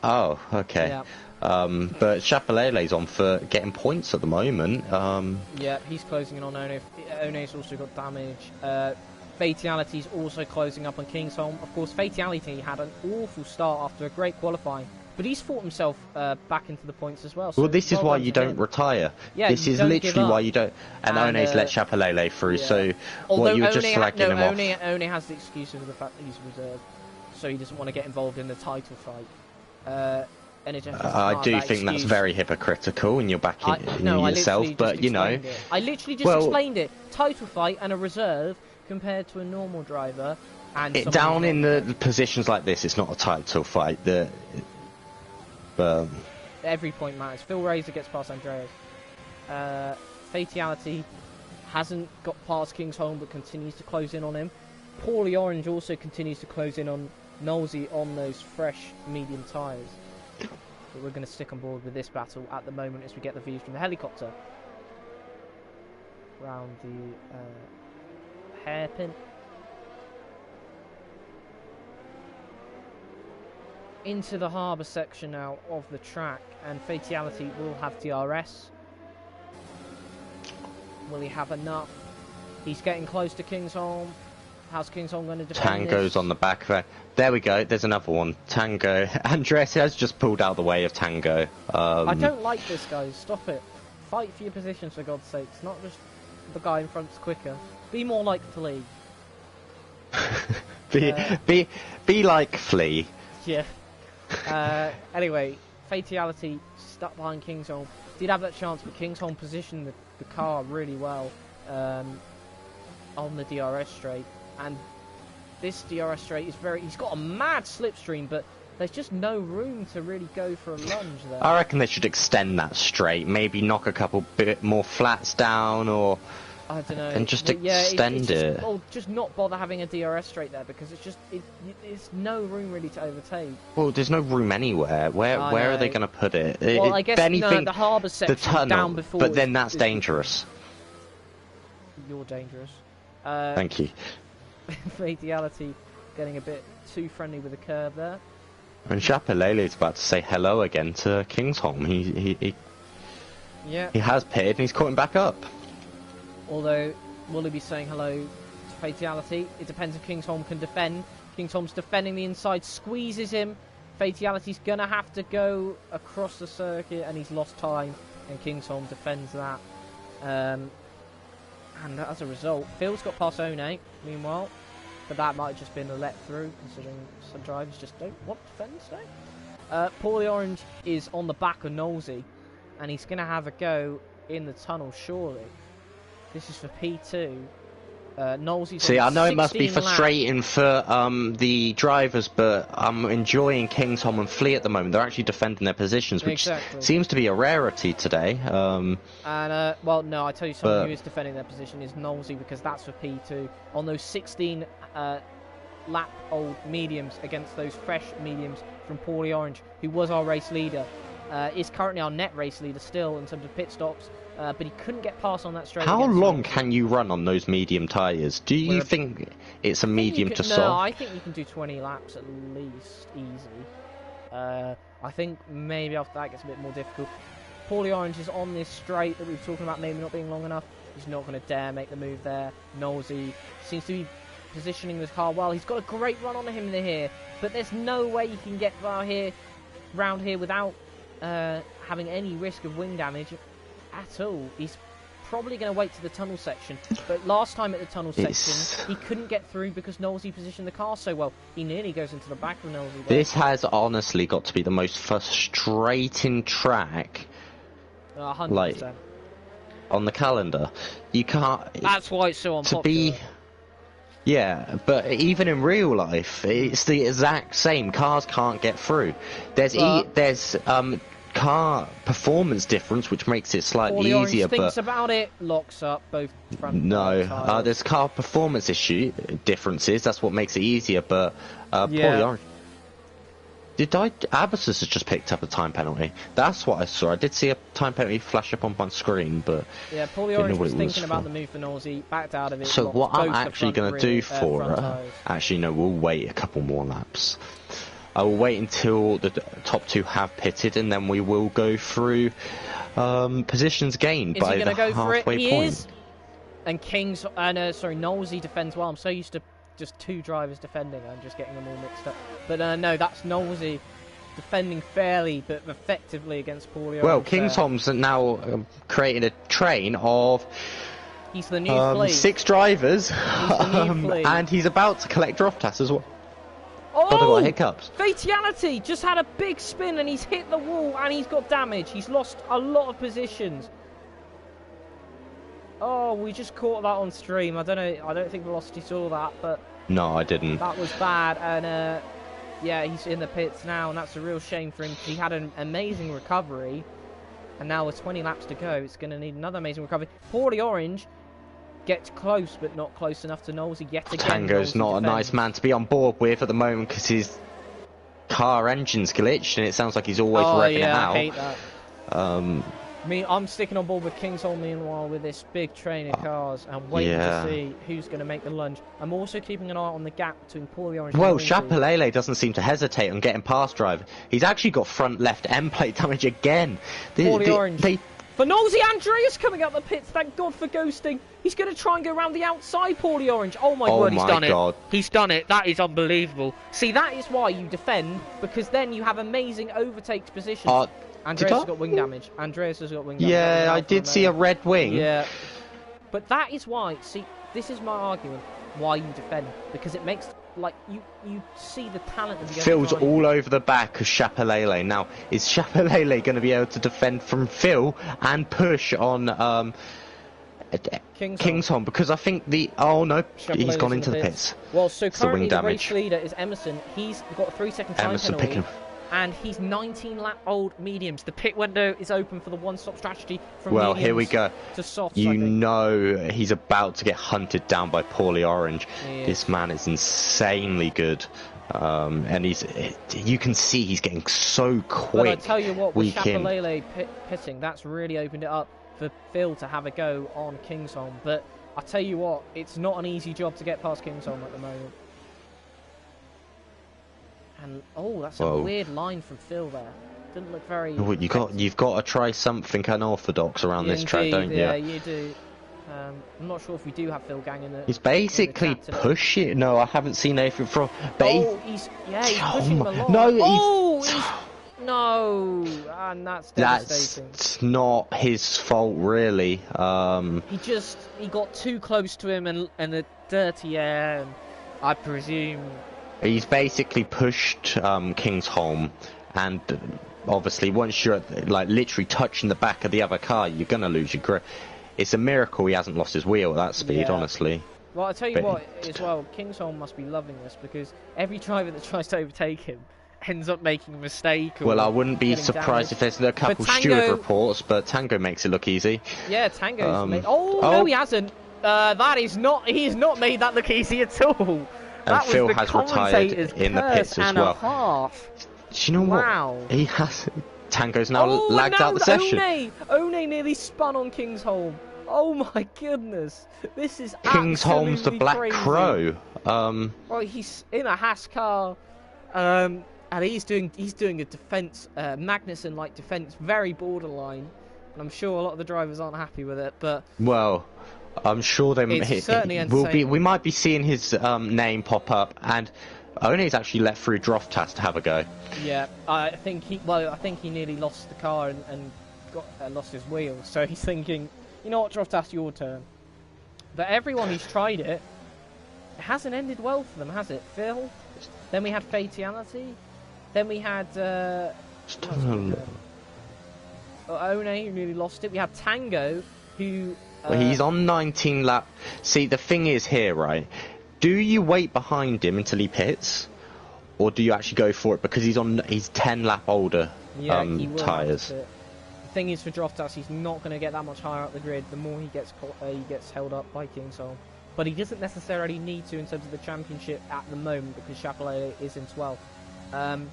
Oh, okay. Yeah. But Chapelele's on for getting points at the moment. Yeah, he's closing in on One. One's also got damage. Fatality's also closing up on Kingsholm. Of course, Fatality had an awful start after a great qualifying. But he's fought himself back into the points as well. So well, this is why you don't retire. Yeah, this is literally why you don't. And One's let Chapelele through. Yeah. So what you were just slagging him off. One has the excuse of the fact that he's reserved, so he doesn't want to get involved in the title fight. I do think that's very hypocritical, and you're backing yourself. But I literally just explained it. Title fight and a reserve compared to a normal driver. And down in the positions like this, it's not a title fight. Every point matters. Phil Razor gets past Andreas. Fatality hasn't got past Kingsholm but continues to close in on him. Paulie Orange also continues to close in on Knowlesy on those fresh medium tyres. But we're going to stick on board with this battle at the moment as we get the views from the helicopter. Round the hairpin. Into the harbour section now of the track, and Fatality will have DRS. Will he have enough? He's getting close to Kingsholm. How's Kingsholm going to defend Tango's this? on the back there. There we go, there's another one. Tango. Andres has just pulled out the way of Tango. I don't like this, guys. Stop it. Fight for your positions, for God's sake. It's not just the guy in front's quicker. Be more like Flea. be like Flea. Yeah. Anyway, Fatality stuck behind Kingsholm. Did have that chance, but Kingsholm positioned the car really well on the DRS straight. And this DRS straight is he's got a mad slipstream, but there's just no room to really go for a lunge there. I reckon they should extend that straight. Maybe knock a couple bit more flats down, or I don't know, and just extend it. Or just not bother having a DRS straight there, because it's no room really to overtake. Well, there's no room anywhere. Where are they going to put it? Well, I guess the harbour section, the tunnel, down before. But then that's dangerous. You're dangerous. Thank you. Fatality getting a bit too friendly with the curve there. And Chapelele is about to say hello again to Kingsholm. He has pitted and he's caught him back up. Although, will he be saying hello to Fatality? It depends if Kingsholm can defend. Kingsholm's defending the inside, squeezes him. Fatality's going to have to go across the circuit, and he's lost time, and Kingsholm defends that. And as a result, Phil's got past One, meanwhile. But that might have just been a let-through, considering some drivers just don't want to defend today. Paulie Orange is on the back of Knowlesy, and he's going to have a go in the tunnel, surely. This is for P2. Knowlesy's See, on I know it must be 16 frustrating laps. for the drivers, but I'm enjoying Kingsholm and Flea at the moment. They're actually defending their positions, which seems to be a rarity today. Well, no, I tell you, someone who is defending their position is Knowlesy, because that's for P2 on those 16 lap old mediums against those fresh mediums from Paulie Orange, who was our race leader. Is currently our net race leader still in terms of pit stops. But he couldn't get past on that straight. How long can you run on those medium tyres? Do you think it's a medium to soft? No, I think you can do 20 laps at least, easy. I think maybe after that it gets a bit more difficult. Paulie Orange is on this straight that we were talking about maybe not being long enough. He's not going to dare make the move there. Knowlesy seems to be positioning this car well. He's got a great run on him here, but there's no way he can get round here without having any risk of wing damage at all. He's probably going to wait to the tunnel section, but last time at the tunnel section he couldn't get through because Knowlesy positioned the car so well. He nearly goes into the back of Knowlesy. This has honestly got to be the most frustrating track 100%. On the calendar. You can't. That's why it's so unpopular. Yeah, but even in real life, it's the exact same. Cars can't get through. There's car performance difference, which makes it slightly easier. But thinks about it, locks up both front. No, there's car performance differences. That's what makes it easier. But Paulie Orange. Abbasus has just picked up a time penalty. That's what I saw. I did see a time penalty flash up on my screen, but yeah, Paulie Orange was thinking about the move for Knowlesy, backed out of it. So what I'm actually going to do for her, actually no, we'll wait a couple more laps. I will wait until the top two have pitted, and then we will go through positions gained by the halfway point. He is. And Knowlesy defends well. I'm so used to just two drivers defending, I'm just getting them all mixed up. But no, that's Knowlesy defending fairly but effectively against Paulie Orange. Well, Kingsholm's now creating a train of he's the new 6 drivers, and he's about to collect Droftas as well. Oh! But I got hiccups. Fatality! Just had a big spin and he's hit the wall and he's got damage. He's lost a lot of positions. Oh, we just caught that on stream. I don't think Velocity saw that, but no, I didn't. That was bad, and yeah, he's in the pits now, and that's a real shame for him. He had an amazing recovery, and now with 20 laps to go, it's going to need another amazing recovery. Paulie Orange gets close, but not close enough to Knowlesy yet again. Tango's not a nice man to be on board with at the moment because his car engine's glitched, and it sounds like he's always revving it out. I hate that. I'm sticking on board with Kingsholm meanwhile with this big train of cars and waiting to see who's going to make the lunge. I'm also keeping an eye on the gap between Paulie Orange and Well, Chapelele doesn't seem to hesitate on getting past driver. He's actually got front left end plate damage again. Paulie Orange. For Knowlesy, Andreas coming out the pits. Thank God for ghosting. He's going to try and go around the outside, Paulie Orange. Oh my word, he's done it. He's done it. That is unbelievable. See, that is why you defend, because then you have amazing overtakes positions. Andreas has got wing damage. Yeah, I did see a red wing. Yeah. But that is why, see, this is my argument, why you defend. Because it makes, like, you see the talent of the Phil's all over the back of Chapelele. Now, is Chapelele going to be able to defend from Phil and push on Kingsholm? Because I think he's gone into the pits. Well, so currently the race leader is Emerson. He's got a 3-second time penalty. And he's 19-lap-old mediums. The pit window is open for the one-stop strategy from mediums here we go. To softs. You know he's about to get hunted down by Paulie Orange. This man is insanely good. And you can see he's getting so quick. But I tell you what, with Chapelele pitting, that's really opened it up for Phil to have a go on Kingsholm. But I tell you what, it's not an easy job to get past Kingsholm at the moment. And that's a weird line from Phil there. Didn't look very. You've got to try something unorthodox around this track, don't you? Yeah, you do. I'm not sure if we do have Phil Gang in the. He's basically pushing. No, I haven't seen anything from. He's pushing him a lot. No, and that's devastating. That's not his fault, really. He got too close to him and the dirty air, and I presume. He's basically pushed Kingsholm, and obviously, once you're like literally touching the back of the other car, you're gonna lose your grip. It's a miracle he hasn't lost his wheel at that speed, honestly. Well, I tell you what, as well, Kingsholm must be loving this because every driver that tries to overtake him ends up making a mistake. Or well, I wouldn't be surprised if there's a couple steward reports, but Tango makes it look easy. Yeah, Tango's made. Oh no, he hasn't. That is not. He has not made that look easy at all. And Phil has retired in the pits as well. Half. Do you know what? He has. Tango's now lagged out the session. One nearly spun on Kingsholm. Oh my goodness! This is Kingsholm's the Black crazy. Crow. Well, he's in a Haas car, and he's doing a defense, Magnussen-like defense, very borderline. And I'm sure a lot of the drivers aren't happy with it, but well, I'm sure it's certainly we might be seeing his name pop up, and One's actually let through Droftas to have a go. Yeah, I think he nearly lost the car and got lost his wheel. So he's thinking, you know what, Droftas, your turn. But everyone who's tried it, it hasn't ended well for them, has it? Phil. Then we had Fatality. Then we had One, who nearly lost it. We had Tango, who. Well, he's on 19 lap. See, the thing is here, right? Do you wait behind him until he pits, or do you actually go for it because he's 10 lap older tyres? The thing is, for Droftas, he's not going to get that much higher up the grid. The more he gets held up by Kingsholm, but he doesn't necessarily need to in terms of the championship at the moment because Chapelele is in 12th.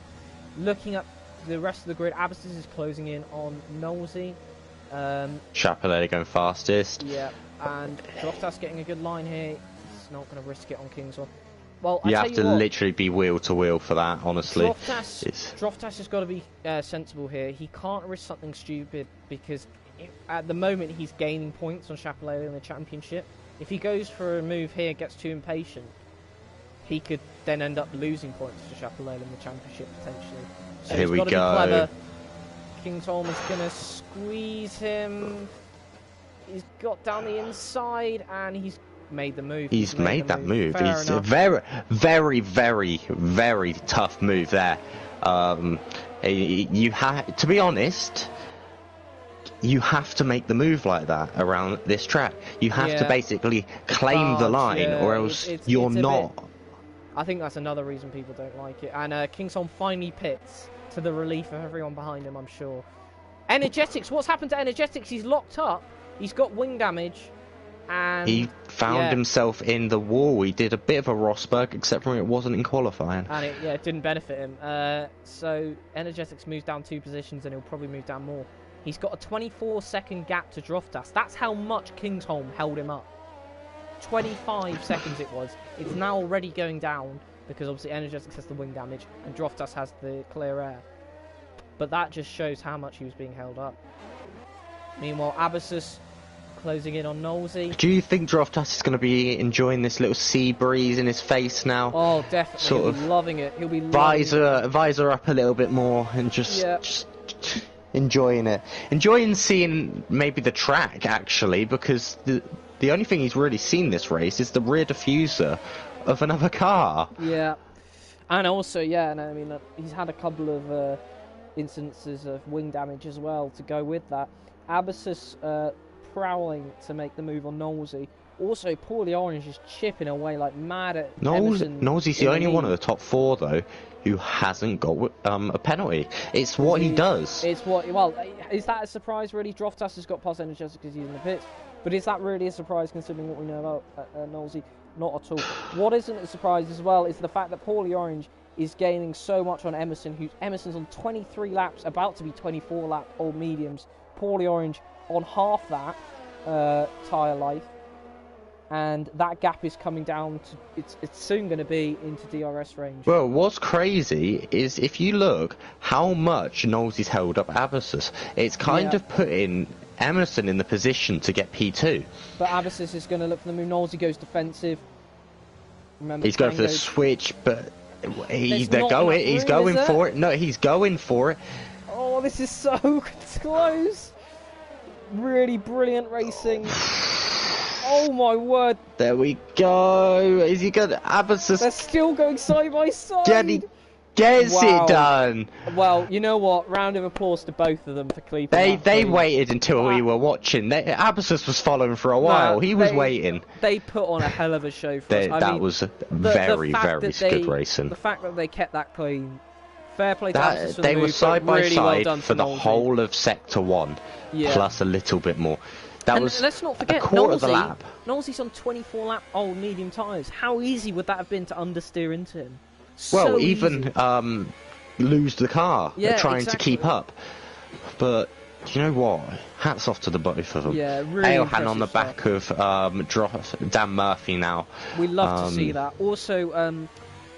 Looking at the rest of the grid, Abbasis is closing in on Knowlesy. Chapelele going fastest. Yeah, and Droftas getting a good line here. He's not going to risk it on Kingsholm. Well, you have to literally be wheel to wheel for that, honestly. Droftas has got to be sensible here. He can't risk something stupid because at the moment he's gaining points on Chapelele in the championship. If he goes for a move here, gets too impatient, he could then end up losing points to Chapelele in the championship potentially. So here we go. Be clever. Kingsholm is going to squeeze him. He's got down the inside and he's made the move. He's made that move. It's a very, very, very, very tough move there. You have, to be honest, you have to make the move like that around this track. You have to basically claim the line, or else you're not. I think that's another reason people don't like it. And Kingsholm finally pits to the relief of everyone behind him, I'm sure. Energetics, what's happened to Energetics? He's locked up. He's got wing damage. And he found himself in the wall. He did a bit of a Rosberg, except for it wasn't in qualifying. And it didn't benefit him. So Energetics moves down 2 positions, and he'll probably move down more. He's got a 24-second gap to Droftas. That's how much Kingsholm held him up. 25 seconds it was. It's now already going down because obviously Energetics has the wing damage and Droftas has the clear air. But that just shows how much he was being held up. Meanwhile, Abbasis closing in on Knowlesy. Do you think Droftas is going to be enjoying this little sea breeze in his face now? Oh, definitely. He'll be loving it. He'll be visor up a little bit more and just enjoying it. Enjoying seeing maybe the track, actually, because the only thing he's really seen this race is the rear diffuser of another car. Yeah. And also, he's had a couple of instances of wing damage as well to go with that. Abbasis prowling to make the move on Knowlesy. Also, Paulie Orange is chipping away like mad at Knowlesy's the only one of the top 4, though, who hasn't got a penalty. It's what he does. Is that a surprise, really? Droftas has got past Energetics because he's in the pits. But is that really a surprise considering what we know about Knowlesy? Not at all. What isn't a surprise as well is the fact that Paulie Orange is gaining so much on Emerson. Emerson's on 23 laps, about to be 24 lap old mediums. Paulie Orange on half that tyre life. And that gap is coming down to, it's soon going to be into DRS range. Well, what's crazy is if you look how much Knowlesy's held up Abbasis, it's kind of putting Emerson in the position to get P2. But Abbasis is going to look for the move. Knowlesy goes defensive. Remember, he's going for the switch, but he's going for it. No, he's going for it. Oh, this is so close. Really brilliant racing. Oh my word. There we go. Is he going to Abbasis? They're still going side by side. Gets Wow. it done. Well, you know what? Round of applause to both of them for keeping They that clean. waited until we were watching. Abacus was following for a while. He was waiting. They put on a hell of a show for us. That was very good racing. The fact that they kept that clean, fair play to Abacus for the They move, were side by really side well for the whole of Sector 1, plus a little bit more. That was let's not forget, a quarter of the lap. Knowlesy's on 24-lap old medium tyres. How easy would that have been to understeer into him? Well, even lose the car trying to keep up. But you know what? Hats off to the both of them. Yeah, really Ailhan on the back of Dan Murphy now. We love to see that. Also,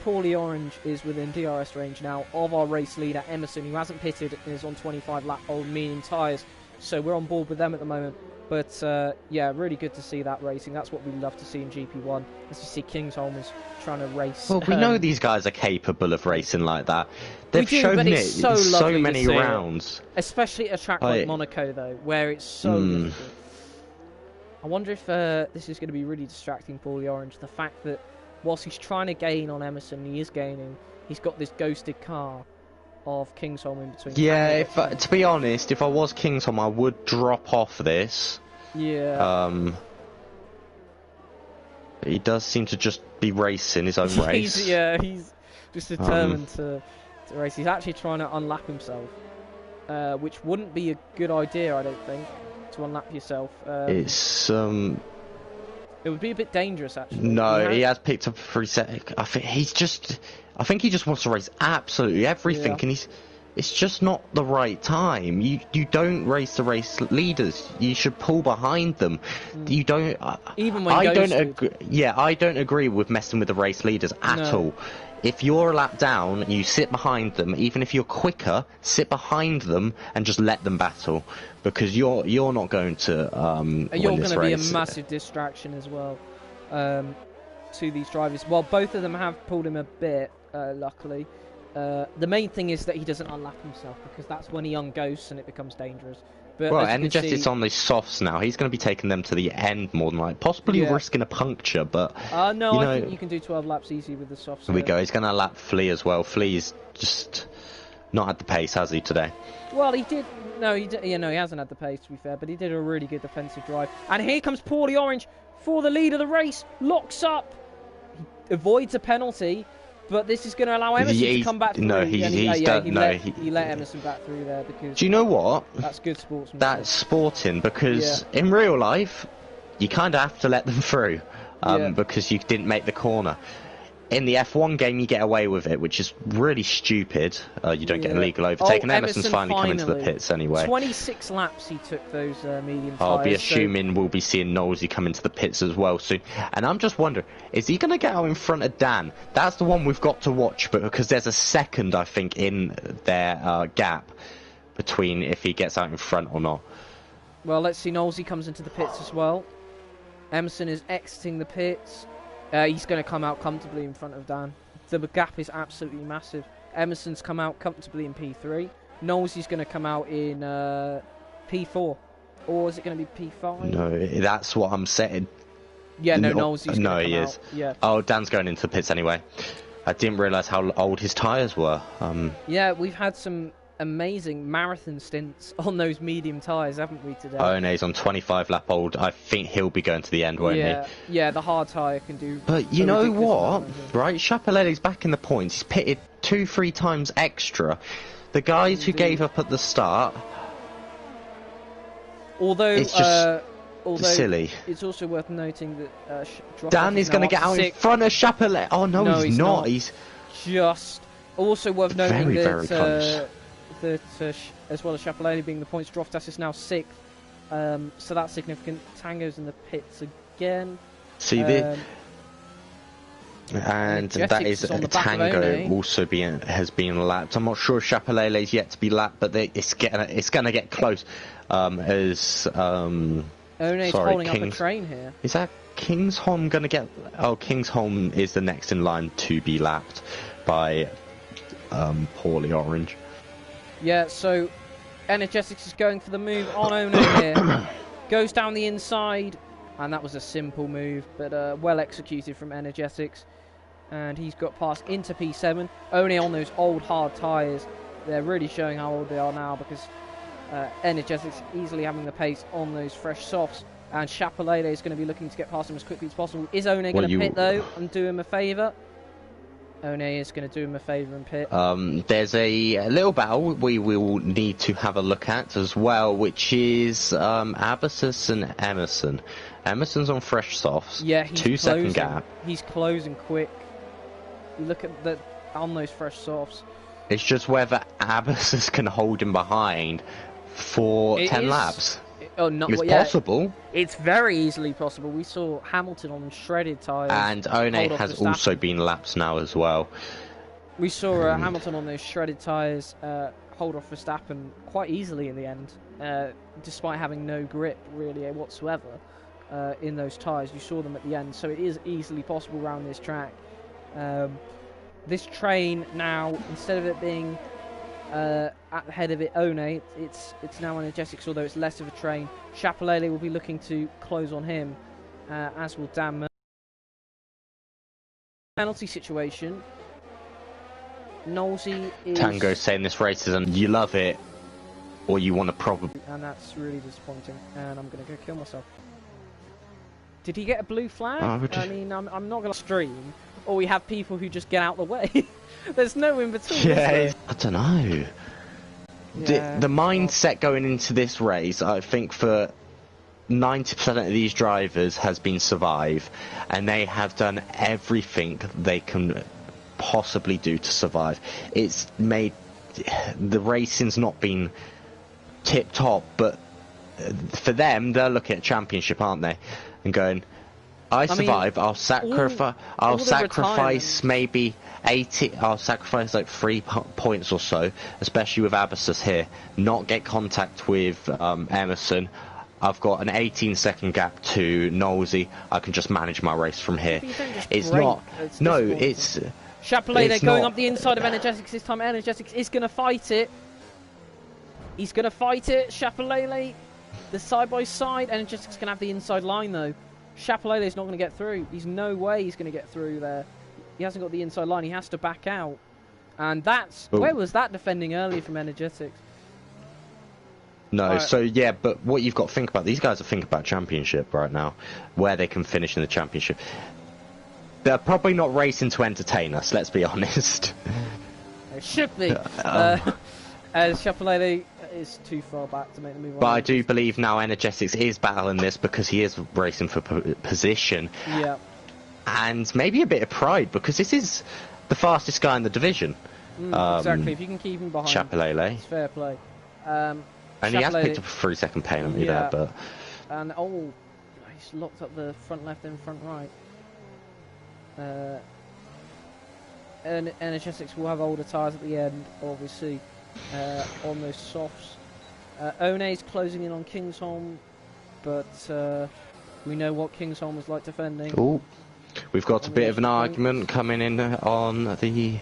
Paulie Orange is within DRS range now of our race leader Emerson, who hasn't pitted and is on 25-lap old medium tyres. So we're on board with them at the moment. But yeah, really good to see that racing. That's what we love to see in GP1. As you see, Kingsholm is trying to race. Well, we know these guys are capable of racing like that. They've do, shown but it it's in so lovely many to see rounds. Especially at a track like Monaco, though, where it's so difficult. I wonder if this is going to be really distracting Paulie Orange. The fact that whilst he's trying to gain on Emerson, he is gaining. He's got this ghosted car of Kingsholm in between. Yeah, to be honest, if I was Kingsholm, I would drop off this. Yeah. He does seem to just be racing his own race. He's just determined to race. He's actually trying to unlap himself, which wouldn't be a good idea, I don't think, to unlap yourself. It's It would be a bit dangerous, actually. No, he has picked up a free set. I think he just wants to race absolutely everything, and it's just not the right time. You don't race the race leaders. You should pull behind them. You don't. Even when I don't agree. Yeah, I don't agree with messing with the race leaders at all. If you're a lap down, you sit behind them. Even if you're quicker, sit behind them and just let them battle, because you're not going to you're going to be a massive distraction as well to these drivers. Well, both of them have pulled him a bit, luckily. The main thing is that he doesn't unlap himself, because that's when he unghosts and it becomes dangerous. But well, Energetic's on the softs now. He's going to be taking them to the end more than like, possibly risking a puncture, but no, I think you can do 12 laps easy with the softs. There we go. He's going to lap Flea as well. Flea's just not at the pace, has he, today? Well, he did. No, he hasn't had the pace, to be fair, but he did a really good defensive drive. And here comes Paulie Orange for the lead of the race. Locks up. He avoids a penalty. But this is going to allow Emerson to come back through. No, he let Emerson back through there, because... Do you know what? That's good sportsmanship. That's sporting, because in real life, you kind of have to let them through, because you didn't make the corner. In the F1 game, you get away with it, which is really stupid. You don't get a legal overtake, and Emerson's finally come into the pits anyway. 26 laps he took those medium tyres. I'll be assuming we'll be seeing Knowlesy come into the pits as well soon. And I'm just wondering, is he going to get out in front of Dan? That's the one we've got to watch, but because there's a second, I think, in their gap between if he gets out in front or not. Well, let's see. Knowlesy comes into the pits as well. Emerson is exiting the pits. He's going to come out comfortably in front of Dan. The gap is absolutely massive. Emerson's come out comfortably in P3. Knowlesy's going to come out in P4. Or is it going to be P5? No, that's what I'm saying. Yeah, no, Knowlesy's No, he is. Yeah. Oh, Dan's going into the pits anyway. I didn't realise how old his tyres were. Yeah, we've had some amazing marathon stints on those medium tyres, haven't we, today? Oh, no, he's on 25 lap old. I think he'll be going to the end, won't he? Yeah, the hard tyre can do... But you know what? Right, Chapelletti's back in the points. He's pitted 2-3 times extra. The guys who gave up at the start... Although it's just silly. It's also worth noting that Dan is going to get out in front of Chapelletti. Oh, no, he's not. He's just... Also worth noting very close. That as well as Chapelletti being the points, Droftas is now 6th, so that's significant. Tango's in the pits again. See and that is Tango also has been lapped. I'm not sure if Chapelletti's yet to be lapped, but it's going to get close. One's holding up a train here. Is that Kingsholm going to get? Oh, Kingsholm is the next in line to be lapped by Paulie Orange. Yeah, so Energetics is going for the move on Ono here. Goes down the inside, and that was a simple move, but well executed from Energetics. and he's got past into P7. Only on those old hard tyres. They're really showing how old they are now, because Energetics easily having the pace on those fresh softs. And Chapelele is going to be looking to get past him as quickly as possible. Is One going to pit, though, and do him a favour? One is going to do him a favour and pit. There's a little battle we will need to have a look at as well, which is Abbasus and Emerson. Emerson's on fresh softs. Yeah, he's 2 second gap. He's closing quick. You look at on those fresh softs. It's just whether Abbasus can hold him behind for 10 laps. It's possible. It's very easily possible. We saw Hamilton on shredded tyres. And One has also been lapped now as well. We saw Hamilton on those shredded tyres hold off Verstappen quite easily in the end, despite having no grip really whatsoever in those tyres. You saw them at the end, so it is easily possible around this track. This train now, instead of it being at the head of it, One, it's now Energetics, although it's less of a train. Chapelele will be looking to close on him, as will Dan. Penalty situation. Nosey is... Tango saying this race is, and you love it, or you want to probably... And that's really disappointing, and I'm going to go kill myself. Did he get a blue flag? I mean, I'm not going to stream, or we have people who just get out the way. There's no in between. Yeah, I don't know. Yeah, the mindset going into this race, I think, for 90% of these drivers has been survive, and they have done everything they can possibly do to survive. It's made the racing's not been tip top, but for them, they're looking at championship, aren't they? And going, I survive. I'll sacrifice maybe 80. I'll sacrifice like 3 points or so, especially with Abbasus here. Not get contact with Emerson. I've got an 18-second gap to Nosey. I can just manage my race from here. It's not. No, it's. Chapelele going up the inside of Energetics this time. Energetics is going to fight it. He's going to fight it. Chapelele, the side by side. Energetics can have the inside line though. Chapelele is not going to get through. There's no way he's going to get through there. He hasn't got the inside line. He has to back out. And that's... Where was that defending earlier from Energetics? No, so yeah, but what you've got to think about, these guys are thinking about championship right now, where they can finish in the championship. They're probably not racing to entertain us, let's be honest. It should be. As Chapelele is too far back to make the move on. But I do believe now Energetics is battling this because he is racing for position. Yeah. And maybe a bit of pride, because this is the fastest guy in the division. Exactly, if you can keep him behind, Chapelele. It's fair play. And he has picked up a 3-second penalty there, but... And, he's locked up the front left and front right. And Energetics will have older tyres at the end, obviously, on those softs. One's closing in on Kingsholm, but we know what Kingsholm was like defending. Oh, we've got a bit of an argument coming in on the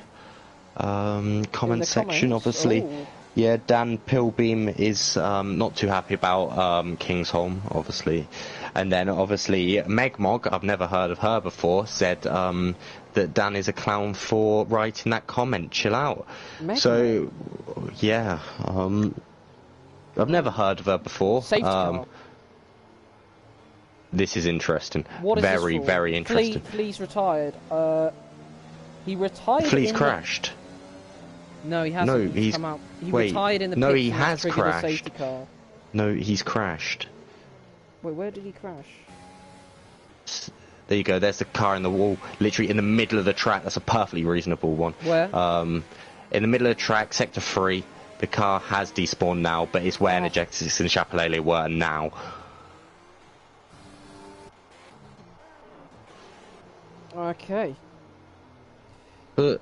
comment section, obviously. Oh. Yeah, Dan Pilbeam is not too happy about Kingsholm, obviously. And then, obviously, Megmog, I've never heard of her before, said that Dan is a clown for writing that comment. Chill out. Megmog. So, yeah, I've never heard of her before. Safety car. This is interesting. What is very, this for? very interesting. Flea's retired. He retired. Flea's crashed. No, he hasn't. No, he's come out. He retired in the no, pits he and has triggered crashed. a safety car. No, he's crashed. Wait, where did he crash? There you go. There's the car in the wall, literally in the middle of the track. That's a perfectly reasonable one. Where? In the middle of the track, sector 3. The car has despawned now, but it's where Energetics and Chapelele were now. Okay. But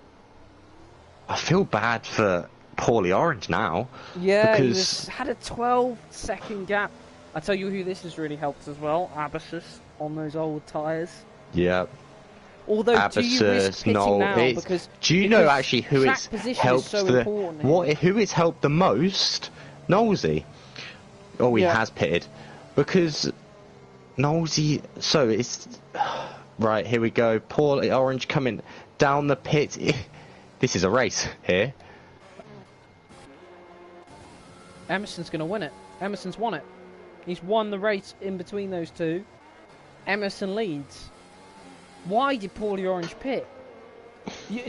I feel bad for Paulie Orange now. Yeah, because he had a 12-second gap. I tell you who this has really helped as well, Abbasus on those old tyres. Yeah. Although, Abbasus, do you risk pitting now? Do you know actually who it's helped? Who it's helped the most? Nosey. Oh, he has pitted because Nosey. So it's Right, here we go. Paul Orange coming down the pit. This is a race here. Emerson's going to win it. Emerson's won it. He's won the race in between those two. Emerson leads. Why did Paulie Orange pit?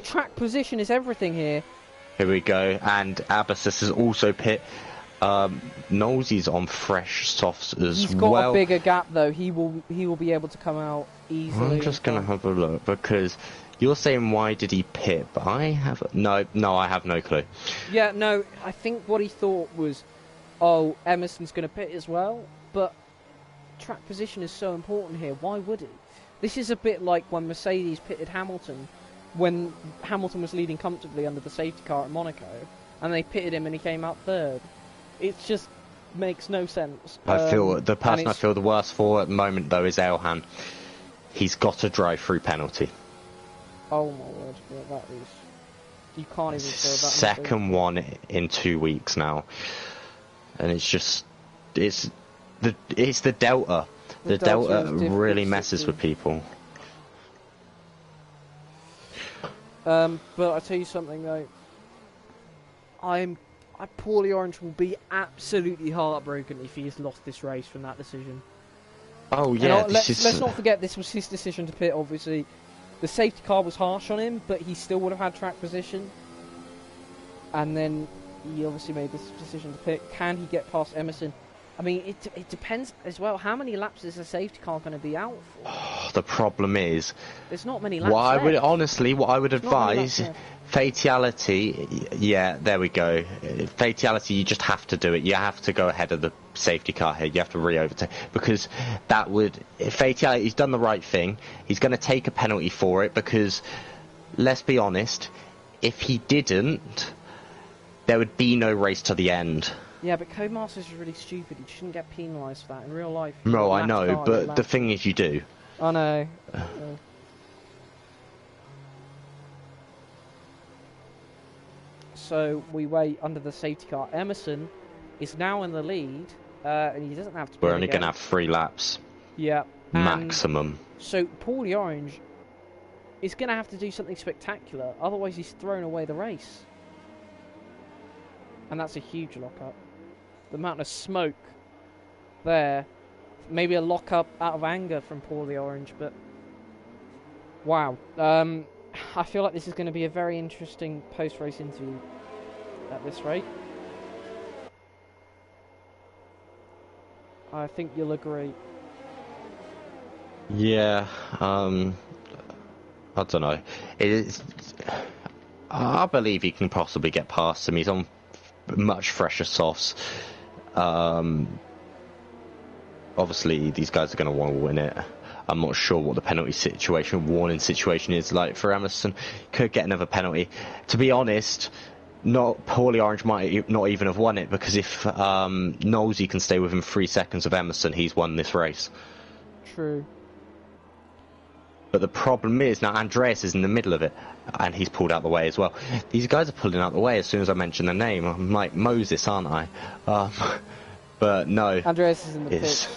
Track position is everything here. Here we go, and Abbasis is also pit. Nosey's on fresh softs as well. He's got a bigger gap though. He will be able to come out easily. I'm just gonna have a look because you're saying why did he pit, but I have no, I have no clue. Yeah, no, I think what he thought was, oh, Emerson's gonna pit as well, but track position is so important here. Why would he? This is a bit like when Mercedes pitted Hamilton, when Hamilton was leading comfortably under the safety car at Monaco, and they pitted him and he came out third. It just makes no sense. I feel the person I feel the worst for at the moment though is Elhan. He's got a drive-through penalty. Oh my word! Yeah, that is. You can't even feel that. Second one in 2 weeks now, and it's just it's the delta. The delta really messes with people. But I tell you something though. Paulie Orange will be absolutely heartbroken if he has lost this race from that decision. Oh yeah, let's not forget this was his decision to pit. Obviously, the safety car was harsh on him, but he still would have had track position. And then he obviously made this decision to pit. Can he get past Emerson? I mean, it depends as well. How many laps is the safety car going to be out for? Oh, the problem is, there's not many laps left. What I would advise, fatality. Yeah, there we go. Fatality. You just have to do it. You have to go ahead of the safety car here. You have to re-overtake because that would fatality. He's done the right thing. He's going to take a penalty for it because, let's be honest, if he didn't, there would be no race to the end. Yeah, but Codemasters is really stupid. You shouldn't get penalised for that in real life. No, I know, but the thing is, you do. I know. So we wait under the safety car. Emerson is now in the lead, and he doesn't have to. We're only going to have 3 laps. Yeah. Maximum. So Paulie Orange is going to have to do something spectacular, otherwise he's thrown away the race. And that's a huge lockup. The amount of smoke there. Maybe a lockup out of anger from Paulie Orange, but wow. I feel like this is going to be a very interesting post-race interview at this rate. I think you'll agree. Yeah, I don't know. I believe he can possibly get past him. He's on much fresher softs. Obviously, these guys are going to want to win it. I'm not sure what the penalty situation, warning situation is like for Emerson. Could get another penalty. To be honest, Paulie Orange might not even have won it because if Nosey can stay within 3 seconds of Emerson, he's won this race. True. But the problem is now Andreas is in the middle of it, and he's pulled out the way as well. These guys are pulling out the way as soon as I mention their name. I'm like Moses, aren't I? But no. Andreas is in the pits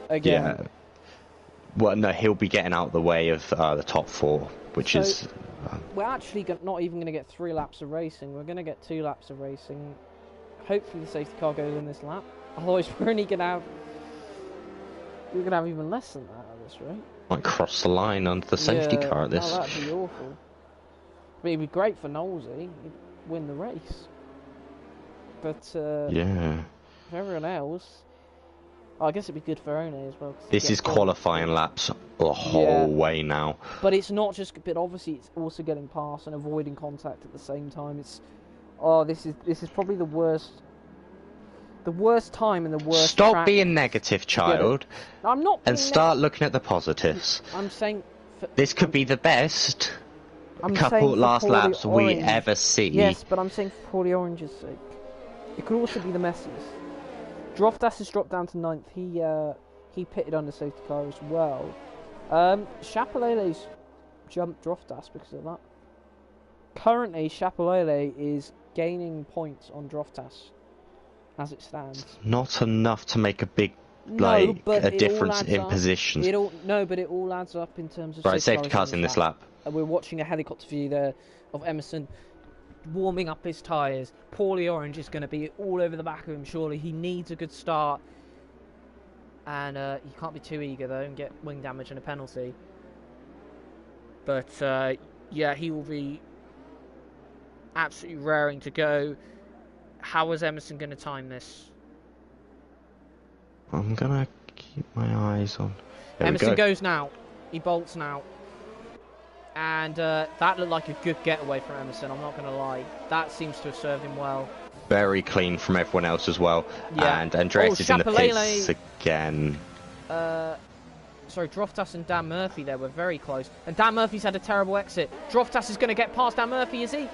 again. Yeah. Well, no, he'll be getting out the way of the top 4, which is. We're actually not even going to get 3 laps of racing. We're going to get 2 laps of racing. Hopefully, the safety car goes in this lap. Otherwise, we're only going to have. We're going to have even less than that at this rate. Might cross the line under the safety car at this. Oh, that'd be awful. But it'd be great for Nosey. He'd win the race. But yeah. For everyone else, I guess it'd be good for One as well. This is qualifying laps the whole way now. But it's not just. But obviously, it's also getting past and avoiding contact at the same time. It's. This is probably the worst. The worst time and the worst. Stop being negative, child. I'm not. And start looking at the positives. I'm saying. This could be the best couple last laps we ever see. Yes, but I'm saying for Paulie Orange's sake. It could also be the messiest. Droftas has dropped down to 9th. He pitted under safety car as well. Chapelele's jumped Droftas because of that. Currently, Chapelele is gaining points on Droftas as it stands. Not enough to make a big like a difference in positions. But it all adds up in terms of safety cars in this lap. And we're watching a helicopter view there of Emerson warming up his tyres. Paulie Orange is going to be all over the back of him. Surely he needs a good start, and he can't be too eager though and get wing damage and a penalty. But yeah, he will be absolutely raring to go. How is Emerson going to time this? I'm gonna keep my eyes on. Emerson goes now. He bolts now. And that looked like a good getaway from Emerson, I'm not going to lie. That seems to have served him well. Very clean from everyone else as well. Yeah. And Andreas is in the pits again. Sorry, Droftas and Dan Murphy there were very close. And Dan Murphy's had a terrible exit. Droftas is going to get past Dan Murphy, is he?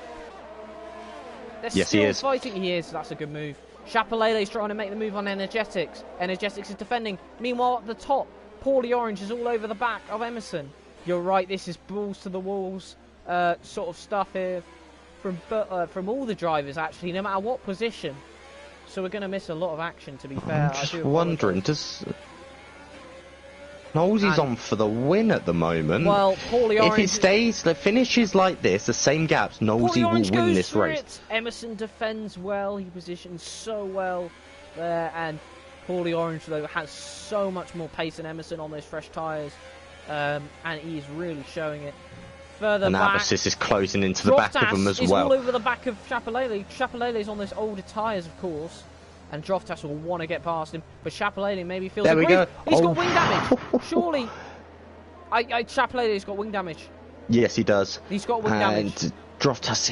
Yes, he is. Fighting. He is. That's a good move. Chapelele's trying to make the move on Energetics. Energetics is defending. Meanwhile, at the top, Paulie Orange is all over the back of Emerson. You're right, this is balls to the walls sort of stuff here from all the drivers, actually, no matter what position. So we're going to miss a lot of action, to be fair. I'm just wondering, Knowlesy's on for the win at the moment. Well, Paulie Orange... If it finishes like this, the same gaps, Knowlesy will win this race. Emerson defends well, he positions so well there, and Paulie Orange, though, has so much more pace than Emerson on those fresh tyres. And he is really showing it. Further back, Abasis is closing into the back of them as well. Droftas is all over the back of Chapelele. Chapelele's on those older tyres, of course, and Droftas will want to get past him. But Chapelele maybe feels there we go. He's got wing damage. Surely, Chapelele's got wing damage. Yes, he does. He's got wing damage. And Droftas,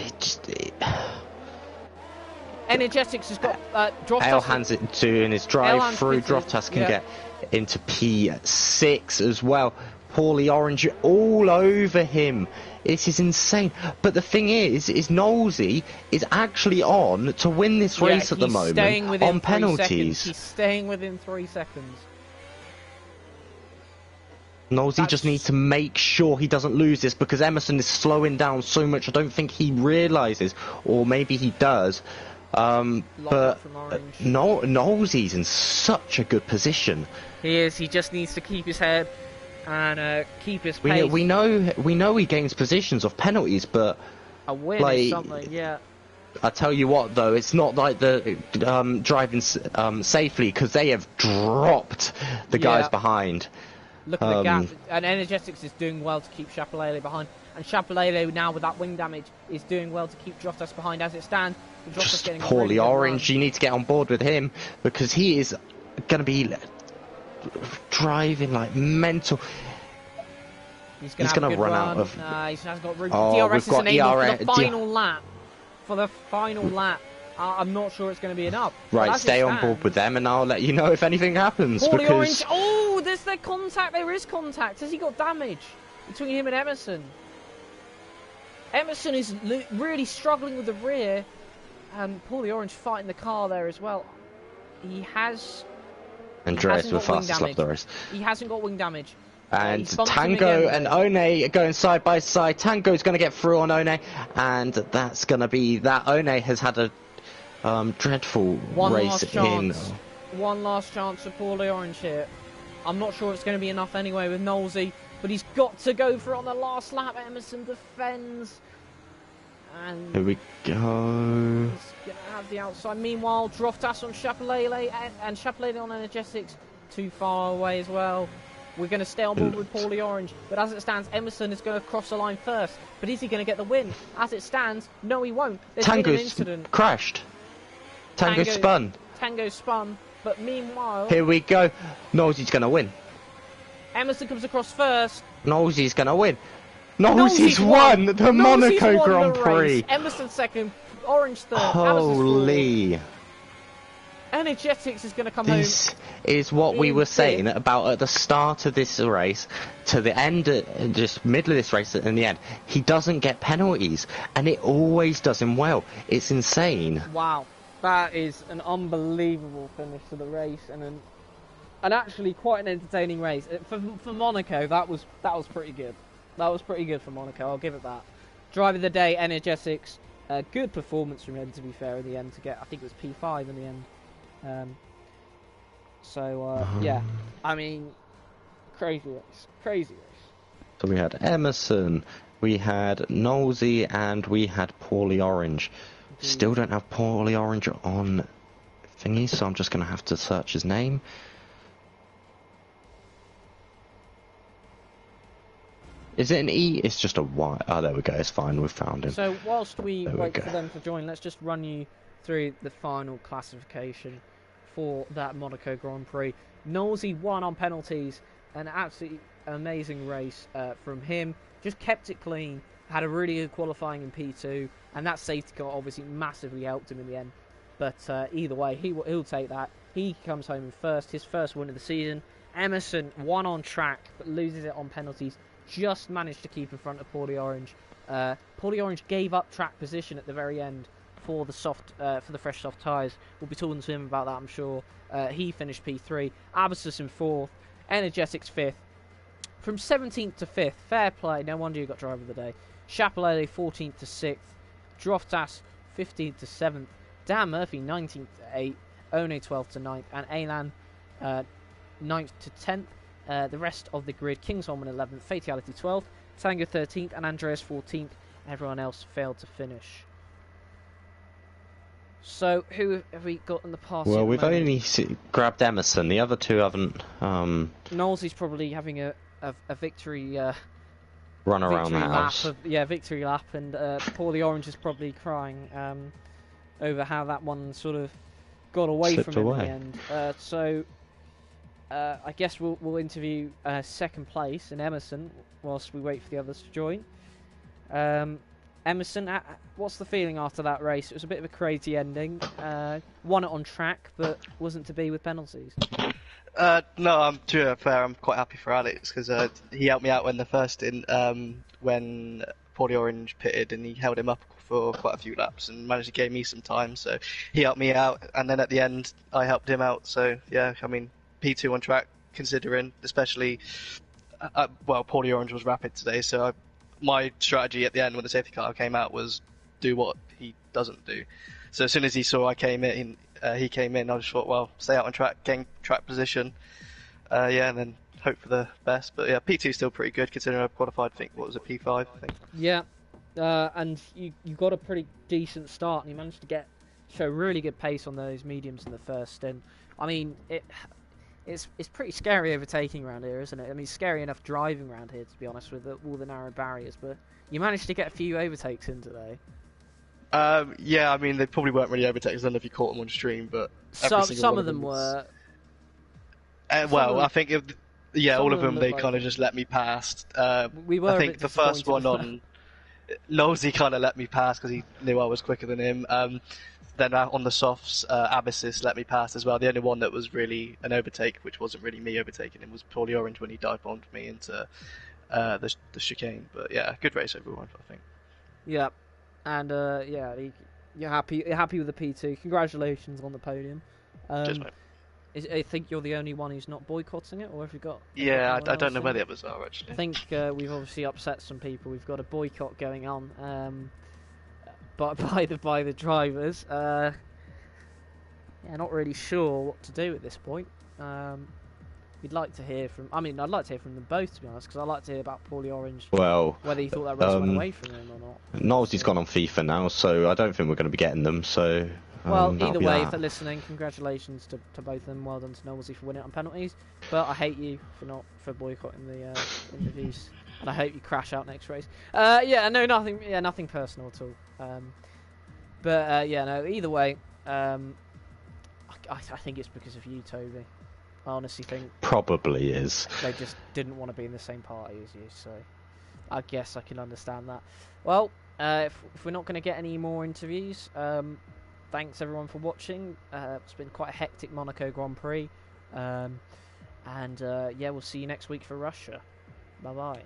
Energetics has got Droftas. Ale hands it to in his drive through. Droftas can get into P6 as well. Paulie Orange all over him. This is insane. But the thing is Knowlesy is actually on to win this race at the moment on penalties. He's staying within 3 seconds. Knowlesy just needs to make sure he doesn't lose this, because Emerson is slowing down so much. I don't think he realises, or maybe he does. But Knowlesy's in such a good position. He is. He just needs to keep his head and keep his pace. We know he gains positions off penalties, but a win is something. Yeah. I tell you what, though, it's not like the driving safely, because they have dropped the guys behind. Look at the gap, and Energetics is doing well to keep Chapelele behind, and Chapelele now with that wing damage is doing well to keep Droftas behind as it stands. Just Paulie Orange, you need to get on board with him, because he is going to be driving like mental. He's going to run out of. He has got room. DRS is ERS for the final lap. For the final lap, I'm not sure it's going to be enough. Right, stay on board with them, and I'll let you know if anything happens. Paulie Orange. Oh, there's the contact. There is contact. Has he got damage between him and Emerson? Emerson is really struggling with the rear. Paulie Orange fighting the car there as well. He has. Andreas with fastest lap of the race. He hasn't got wing damage. And Tango and One are going side by side. Tango's going to get through on One, and that's going to be that. One has had a dreadful race in. One last chance for Paulie Orange here. I'm not sure it's going to be enough anyway with Knowlesy, but he's got to go for it on the last lap. Emerson defends. And here we go. He's going to have the outside. Meanwhile, Droftas on Chapelele and Chapelele on Energetics. Too far away as well. We're going to stay on board with Paulie Orange. But as it stands, Emerson is going to cross the line first. But is he going to get the win? As it stands, no, he won't. There's been an incident. Crashed. Tango spun. Tango spun. But meanwhile... Here we go. Knowlesy's going to win. Emerson comes across first. Knowlesy's going to win. Knowlesy's won the Monaco Grand Prix. Emerson second, Orange third. Holy. Energetics is going to come home. This is what we were saying about at the start of this race to the end, just middle of this race in the end. He doesn't get penalties, and it always does him well. It's insane. Wow, that is an unbelievable finish to the race, and actually quite an entertaining race for Monaco. That was pretty good. That was pretty good for Monaco, I'll give it that. Driver of the day, Energetics. Good performance from him, to be fair, in the end, to get, I think it was P5 in the end. So yeah, I mean, crazy race, crazy race. So we had Emerson, we had Knowlesy, and we had Paulie Orange. Indeed. Still don't have Paulie Orange on thingy, so I'm just going to have to search his name. Is it an E? It's just a Y. Oh, there we go. It's fine. We've found him. So whilst we wait for them to join, let's just run you through the final classification for that Monaco Grand Prix. Knowlesy won on penalties. An absolutely amazing race from him. Just kept it clean. Had a really good qualifying in P2. And that safety car obviously massively helped him in the end. But either way, he'll take that. He comes home in first. His first win of the season. Emerson won on track, but loses it on penalties. Just managed to keep in front of Paulie Orange. Paulie Orange gave up track position at the very end for the fresh soft tyres. We'll be talking to him about that, I'm sure. He finished P3. Abbasus in 4th. Energetics 5th. From 17th to 5th, fair play. No wonder you got driver of the day. Chapelele 14th to 6th. Droftas 15th to 7th. Dan Murphy 19th to 8th. One 12th to 9th. And Alan 9th to 10th. The rest of the grid, Kingsholm 11th, Fatality 12th, Tango 13th, and Andreas 14th. Everyone else failed to finish. So, who have we got in the party? Well, we've only grabbed Emerson. The other two haven't. Knowlesy's probably having a victory run around the house. Victory lap, and Paulie Orange is probably crying over how that one sort of got away Slipped from him away. in the end. I guess we'll interview second place in Emerson whilst we wait for the others to join. Emerson, what's the feeling after that race? It was a bit of a crazy ending. Won it on track, but wasn't to be with penalties. No, to be fair, I'm quite happy for Alex because he helped me out when the first when Paulie Orange pitted, and he held him up for quite a few laps and managed to gain me some time. So he helped me out, and then at the end I helped him out. So yeah, I mean P2 on track, considering especially Paulie Orange was rapid today, so my strategy at the end when the safety car came out was do what he doesn't do. So as soon as he saw I came in, he came in. I just thought, well, stay out on track, gain track position, and then hope for the best. But yeah, P2 is still pretty good considering I qualified. I think what was it, P5? I think. Yeah, and you got a pretty decent start, and you managed to show really good pace on those mediums in the first stint. I mean, it's pretty scary overtaking around here, isn't it? I mean, it's scary enough driving around here, to be honest, with all the narrow barriers. But you managed to get a few overtakes in today. Yeah, I mean, they probably weren't really overtakes. I don't know if you caught them on stream, but some of them were. I think all of them they kind of just let me past. We were. I think the first one on Knowlesy kind of let me pass because he knew I was quicker than him. Then on the softs, Abbasus let me pass as well. The only one that was really an overtake, which wasn't really me overtaking him, was Paulie Orange when he dive bombed me into the chicane. But yeah, good race everyone, I think. Yeah, and you're happy with the P2. Congratulations on the podium. Cheers, mate. I think you're the only one who's not boycotting it, or have you got? Yeah, I don't know where the others are actually. I think we've obviously upset some people. We've got a boycott going on. But by the drivers, not really sure what to do at this point. I'd like to hear from them both, to be honest, because I'd like to hear about Paulie Orange. Well, whether he thought that race went away from him or not. Knowlesy's gone on FIFA now, so I don't think we're going to be getting them. So well, either way, if they're listening, congratulations to both of them. Well done to Knowlesy for winning it on penalties. But I hate you for boycotting the interviews. And I hope you crash out next race. Nothing personal at all. Either way, I think it's because of you, Toby. I honestly think probably is. They just didn't want to be in the same party as you, so I guess I can understand that. Well, if we're not going to get any more interviews, thanks everyone for watching. It's been quite a hectic Monaco Grand Prix, we'll see you next week for Russia. Bye bye.